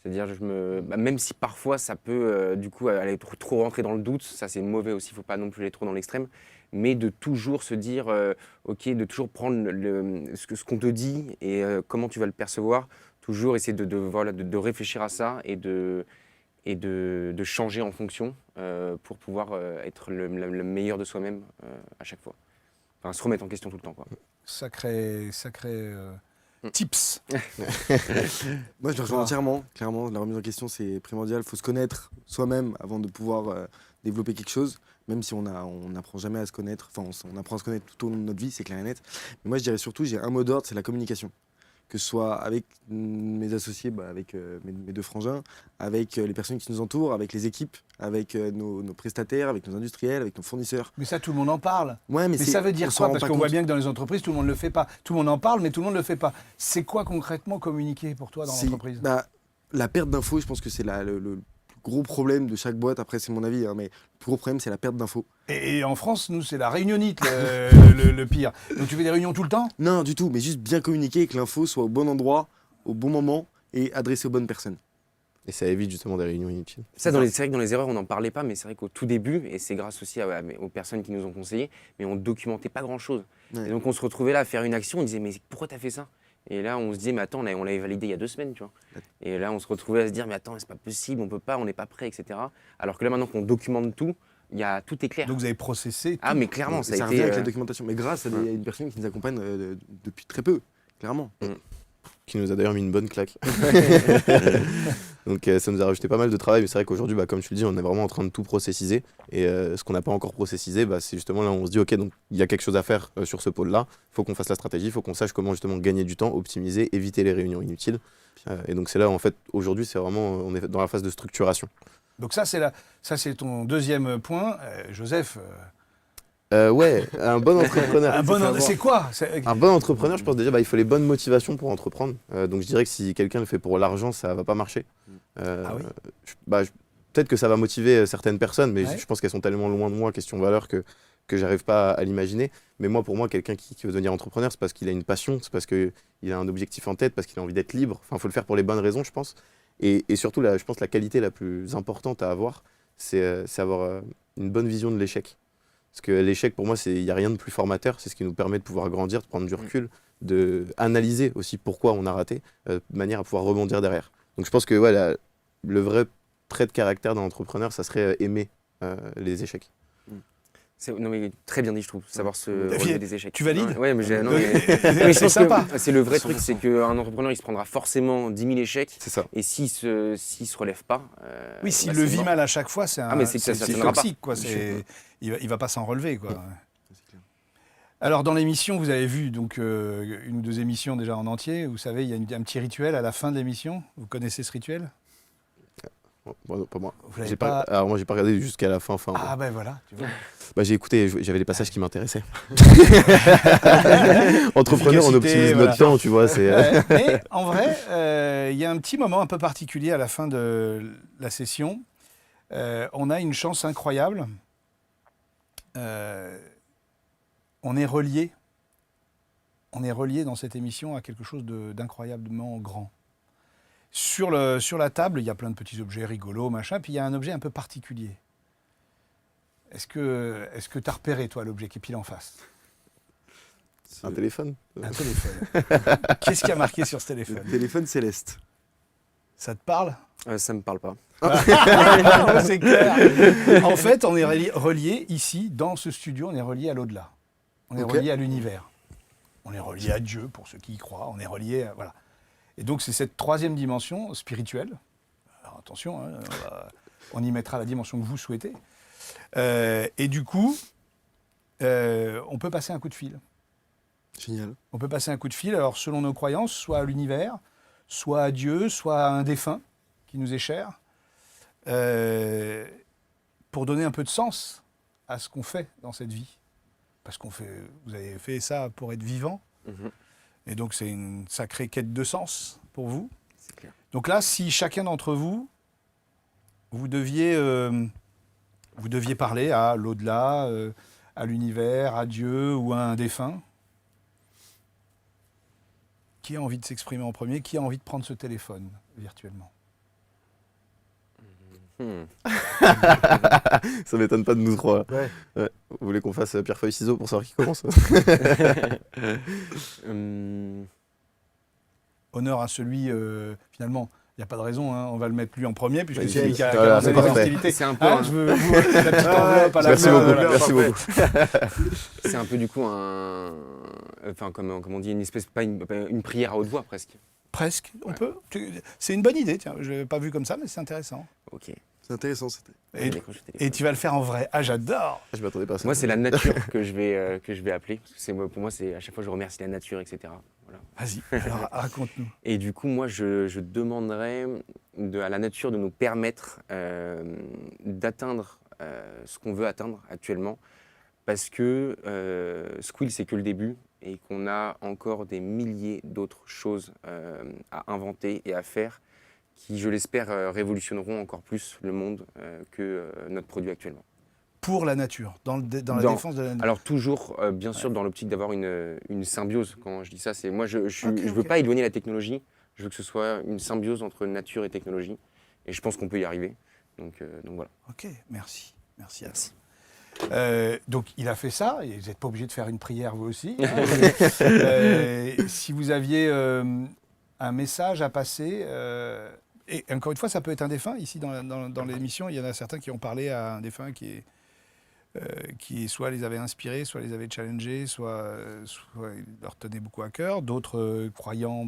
C'est-à-dire, même si parfois ça peut du coup aller trop rentrer dans le doute, ça c'est mauvais aussi, il ne faut pas non plus aller trop dans l'extrême, mais de toujours se dire, ok, de toujours prendre ce qu'on te dit et comment tu vas le percevoir, toujours essayer de réfléchir à ça et de changer en fonction pour pouvoir être le meilleur de soi-même à chaque fois. Enfin, se remettre en question tout le temps, quoi. Sacré tips. Moi, je le rejoins entièrement. Clairement, la remise en question, c'est primordial. Il faut se connaître soi-même avant de pouvoir développer quelque chose. Même si on n'apprend jamais à se connaître. Enfin, on apprend à se connaître tout au long de notre vie, c'est clair et net. Mais moi, je dirais surtout, j'ai un mot d'ordre, c'est la communication. Que ce soit avec mes associés, avec mes deux frangins, avec les personnes qui nous entourent, avec les équipes, avec nos prestataires, avec nos industriels, avec nos fournisseurs. Mais ça, tout le monde en parle. Ouais, Mais ça veut dire quoi? Parce qu'on voit bien. bien que dans les entreprises, tout le monde ne le fait pas. Tout le monde en parle, mais tout le monde ne le fait pas. C'est quoi concrètement communiquer pour toi dans l'entreprise? La perte d'infos, je pense que c'est le plus gros problème de chaque boîte. Après, c'est mon avis, hein, mais le plus gros problème, c'est la perte d'infos. Et en France, nous, c'est la réunionnite le pire. Donc tu fais des réunions tout le temps? Non, du tout, mais juste bien communiquer et que l'info soit au bon endroit, au bon moment et adressée aux bonnes personnes. Et ça évite justement des réunions inutiles. C'est vrai que dans les erreurs, on n'en parlait pas, mais c'est vrai qu'au tout début, et c'est grâce aussi aux personnes qui nous ont conseillé, mais on documentait pas grand-chose. Ouais. Et donc on se retrouvait là à faire une action, on disait mais pourquoi t'as fait ça? Et là on se disait mais attends, on l'avait validé il y a 2 semaines, tu vois. Et là on se retrouvait à se dire mais attends, c'est pas possible, on peut pas, on n'est pas prêt, etc. Alors que là maintenant qu'on documente tout, tout est clair. Donc vous avez processé. Ah mais clairement, ça a revient été... avec la documentation, mais grâce à une personne qui nous accompagne depuis très peu, clairement. Qui nous a d'ailleurs mis une bonne claque. Donc ça nous a rajouté pas mal de travail, mais c'est vrai qu'aujourd'hui, comme tu le dis, on est vraiment en train de tout processiser. Et ce qu'on n'a pas encore processisé, c'est justement là où on se dit, ok, donc il y a quelque chose à faire sur ce pôle-là, il faut qu'on fasse la stratégie, il faut qu'on sache comment justement gagner du temps, optimiser, éviter les réunions inutiles. Et donc c'est là, en fait, aujourd'hui, c'est vraiment, on est dans la phase de structuration. Donc ça, c'est ton deuxième point. Joseph, Ouais, un bon entrepreneur. c'est quoi? Un bon entrepreneur, je pense déjà, il faut les bonnes motivations pour entreprendre. Donc je dirais que si quelqu'un le fait pour l'argent, ça va pas marcher. Ah oui. Peut-être que ça va motiver certaines personnes, mais Ouais. je pense qu'elles sont tellement loin de moi, question valeur, que j'arrive pas à l'imaginer. Mais moi, pour moi, quelqu'un qui veut devenir entrepreneur, c'est parce qu'il a une passion, c'est parce qu'il a un objectif en tête, parce qu'il a envie d'être libre. Enfin, il faut le faire pour les bonnes raisons, je pense. Et surtout, je pense que la qualité la plus importante à avoir, c'est avoir une bonne vision de l'échec. Parce que l'échec, pour moi, il n'y a rien de plus formateur. C'est ce qui nous permet de pouvoir grandir, de prendre du recul, d'analyser aussi pourquoi on a raté, de manière à pouvoir rebondir derrière. Donc je pense que le vrai trait de caractère d'un entrepreneur, ça serait aimer les échecs. Non mais très bien dit, je trouve, savoir se relever des échecs. Tu valides? Ouais, mais C'est je pense sympa. que c'est le vrai truc, c'est qu'un entrepreneur, il se prendra forcément 10 000 échecs. C'est ça. Et s'il se relève pas... Oui, s'il bah, le c'est vit mort. mal à chaque fois, c'est mais c'est que ça tiendra pas. toxique, quoi. Il va pas s'en relever, quoi. Alors, dans l'émission, vous avez vu donc une ou deux émissions déjà en entier. Vous savez, il y a un petit rituel à la fin de l'émission. Vous connaissez ce rituel? Bon, non, pas moi. Vous l'avez pas... Alors moi, j'ai pas regardé jusqu'à la fin. Ah ben voilà, tu vois. J'ai écouté, j'avais les passages qui m'intéressaient. Entrepreneur, on optimise notre temps, tu vois. Mais en vrai, il y a un petit moment un peu particulier à la fin de la session. On a une chance incroyable. On est relié. On est relié dans cette émission à quelque chose d'incroyablement grand. Sur la table, il y a plein de petits objets rigolos, machin, puis il y a un objet un peu particulier. Est-ce que tu as repéré, toi, l'objet qui est pile en face? Un téléphone. Un téléphone. Qu'est-ce qui a marqué sur ce téléphone? Le téléphone céleste. Ça te parle? Ça me parle pas. C'est clair. En fait, on est relié ici, dans ce studio, on est relié à l'au-delà. On est Ok. relié à l'univers. On est relié à Dieu, pour ceux qui y croient. On est relié à... Voilà. Et donc, c'est cette troisième dimension spirituelle. Alors, attention, hein, on y mettra la dimension que vous souhaitez. Et du coup, on peut passer un coup de fil. Génial. On peut passer un coup de fil, alors selon nos croyances, soit à l'univers, soit à Dieu, soit à un défunt qui nous est cher, pour donner un peu de sens à ce qu'on fait dans cette vie. Parce vous avez fait ça pour être vivant, Mhm. et donc c'est une sacrée quête de sens pour vous. C'est clair. Donc là, si chacun d'entre vous, vous deviez parler à l'au-delà, à l'univers, à Dieu ou à un défunt, qui a envie de s'exprimer en premier? Qui a envie de prendre ce téléphone virtuellement? Ça m'étonne pas de nous trois. Ouais. Vous voulez qu'on fasse pierre feuille ciseaux pour savoir qui commence? Honneur à celui, finalement, il n'y a pas de raison, hein, on va le mettre lui en premier, puisque Vas-y. c'est lui qui a Voilà, commencé c'est les parfait. hostilités. C'est un peu Ah, un- je veux la petite enveloppe à la Merci main, beaucoup, voilà, merci parfait. beaucoup. C'est un peu du coup enfin comme on dit, une espèce, pas une prière à haute voix presque. Presque, on Ouais. peut. C'est une bonne idée, tiens, je ne l'avais pas vu comme ça, mais c'est intéressant. Ok. C'est intéressant, c'était. Et, Décroche le téléphone. et tu vas le faire en vrai. Ah, j'adore. Je m'attendais pas à ça. Moi, c'est la nature que je vais appeler. Parce que pour moi, c'est à chaque fois je remercie la nature, etc. Voilà. Vas-y, alors raconte-nous. Et du coup, moi, je demanderais à la nature de nous permettre d'atteindre ce qu'on veut atteindre actuellement. Parce que Squill, c'est que le début et qu'on a encore des milliers d'autres choses à inventer et à faire qui, je l'espère, révolutionneront encore plus le monde que notre produit actuellement. Pour la nature, dans la Dans- défense de la nature. Alors toujours, bien sûr, dans l'optique d'avoir une symbiose. Quand je dis ça, c'est moi, je veux ok. pas éloigner la technologie. Je veux que ce soit une symbiose entre nature et technologie. Et je pense qu'on peut y arriver. Donc voilà. Ok, merci. Merci à toi. Donc il a fait ça, et vous n'êtes pas obligé de faire une prière vous aussi. Hein. Si vous aviez un message à passer, et encore une fois, ça peut être un défunt. Ici dans l'émission, il y en a certains qui ont parlé à un défunt qui soit les avait inspirés, soit les avait challengés, soit il leur tenait beaucoup à cœur. D'autres croyants,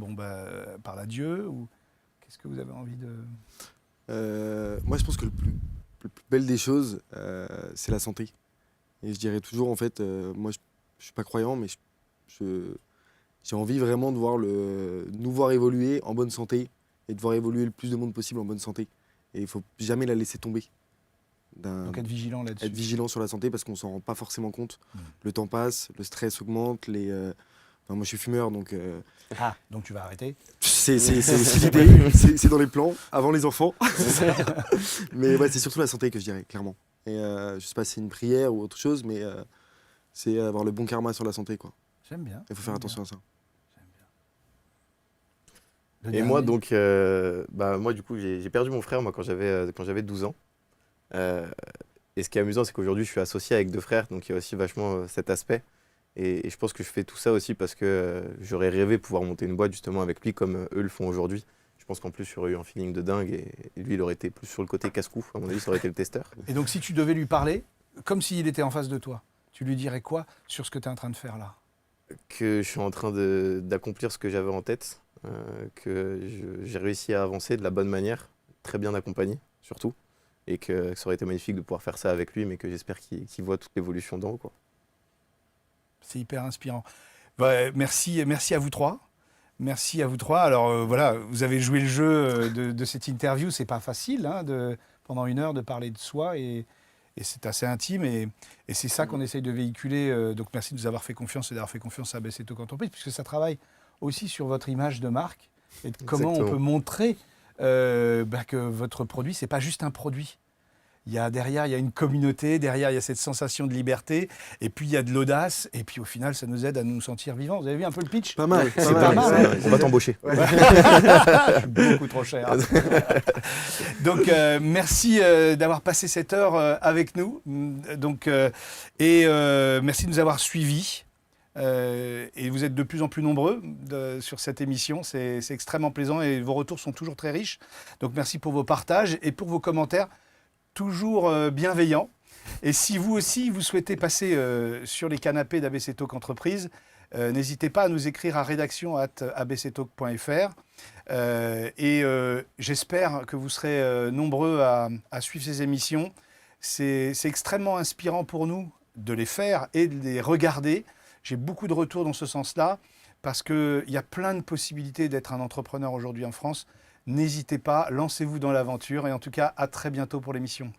parlent à Dieu. Ou qu'est-ce que vous avez envie de... Moi, je pense que le plus belle des choses, c'est la santé. Et je dirais toujours, en fait, moi, je suis pas croyant, mais j'ai envie vraiment de nous voir évoluer en bonne santé et de voir évoluer le plus de monde possible en bonne santé. Et il faut jamais la laisser tomber. Donc être vigilant là-dessus. Être vigilant sur la santé parce qu'on s'en rend pas forcément compte. Le temps passe, le stress augmente, enfin, moi je suis fumeur donc Ah, donc tu vas arrêter. c'est aussi l'idée, c'est dans les plans, avant les enfants. Mais ouais, c'est surtout la santé que je dirais, clairement. Et je sais pas si c'est une prière ou autre chose, mais c'est avoir le bon karma sur la santé, quoi. J'aime bien. Il faut faire attention à ça. Le Et dernier. moi, donc, moi, du coup, j'ai perdu mon frère moi, quand j'avais 12 ans. Et ce qui est amusant, c'est qu'aujourd'hui, je suis associé avec 2 frères, donc il y a aussi vachement cet aspect. Et je pense que je fais tout ça aussi parce que j'aurais rêvé pouvoir monter une boîte justement avec lui comme eux le font aujourd'hui. Je pense qu'en plus, il aurait eu un feeling de dingue et lui, il aurait été plus sur le côté casse-cou. À mon avis, ça aurait été le testeur. Et donc, si tu devais lui parler, comme s'il était en face de toi, tu lui dirais quoi sur ce que tu es en train de faire là? Que je suis en train d'accomplir ce que j'avais en tête, que j'ai réussi à avancer de la bonne manière, très bien accompagné surtout, et que ça aurait été magnifique de pouvoir faire ça avec lui, mais que j'espère qu'il voit toute l'évolution d'en haut, quoi. C'est hyper inspirant. Merci à vous trois. Merci à vous trois. Alors voilà, vous avez joué le jeu de cette interview. C'est pas facile hein, pendant 1 heure de parler de soi et c'est assez intime et c'est ça qu'on essaye de véhiculer. Donc merci de nous avoir fait confiance et d'avoir fait confiance à BC Talk Entreprise puisque ça travaille aussi sur votre image de marque et de comment on Exactement. peut montrer que votre produit, c'est pas juste un produit. Derrière, il y a une communauté, derrière, il y a cette sensation de liberté, et puis il y a de l'audace, et puis au final, ça nous aide à nous sentir vivants. Vous avez vu un peu le pitch? Pas mal, C'est pas mal, hein. On va t'embaucher. Je suis beaucoup trop cher. Donc, merci d'avoir passé cette heure avec nous. Donc, merci de nous avoir suivis. Et vous êtes de plus en plus nombreux sur cette émission. C'est extrêmement plaisant et vos retours sont toujours très riches. Donc merci pour vos partages et pour vos commentaires toujours bienveillants. Et si vous aussi, vous souhaitez passer sur les canapés d'ABC Talk Entreprise, n'hésitez pas à nous écrire à rédaction@abctalk.fr. J'espère que vous serez nombreux à suivre ces émissions. C'est extrêmement inspirant pour nous de les faire et de les regarder. J'ai beaucoup de retours dans ce sens-là parce qu'il y a plein de possibilités d'être un entrepreneur aujourd'hui en France. N'hésitez pas, lancez-vous dans l'aventure et en tout cas, à très bientôt pour l'émission.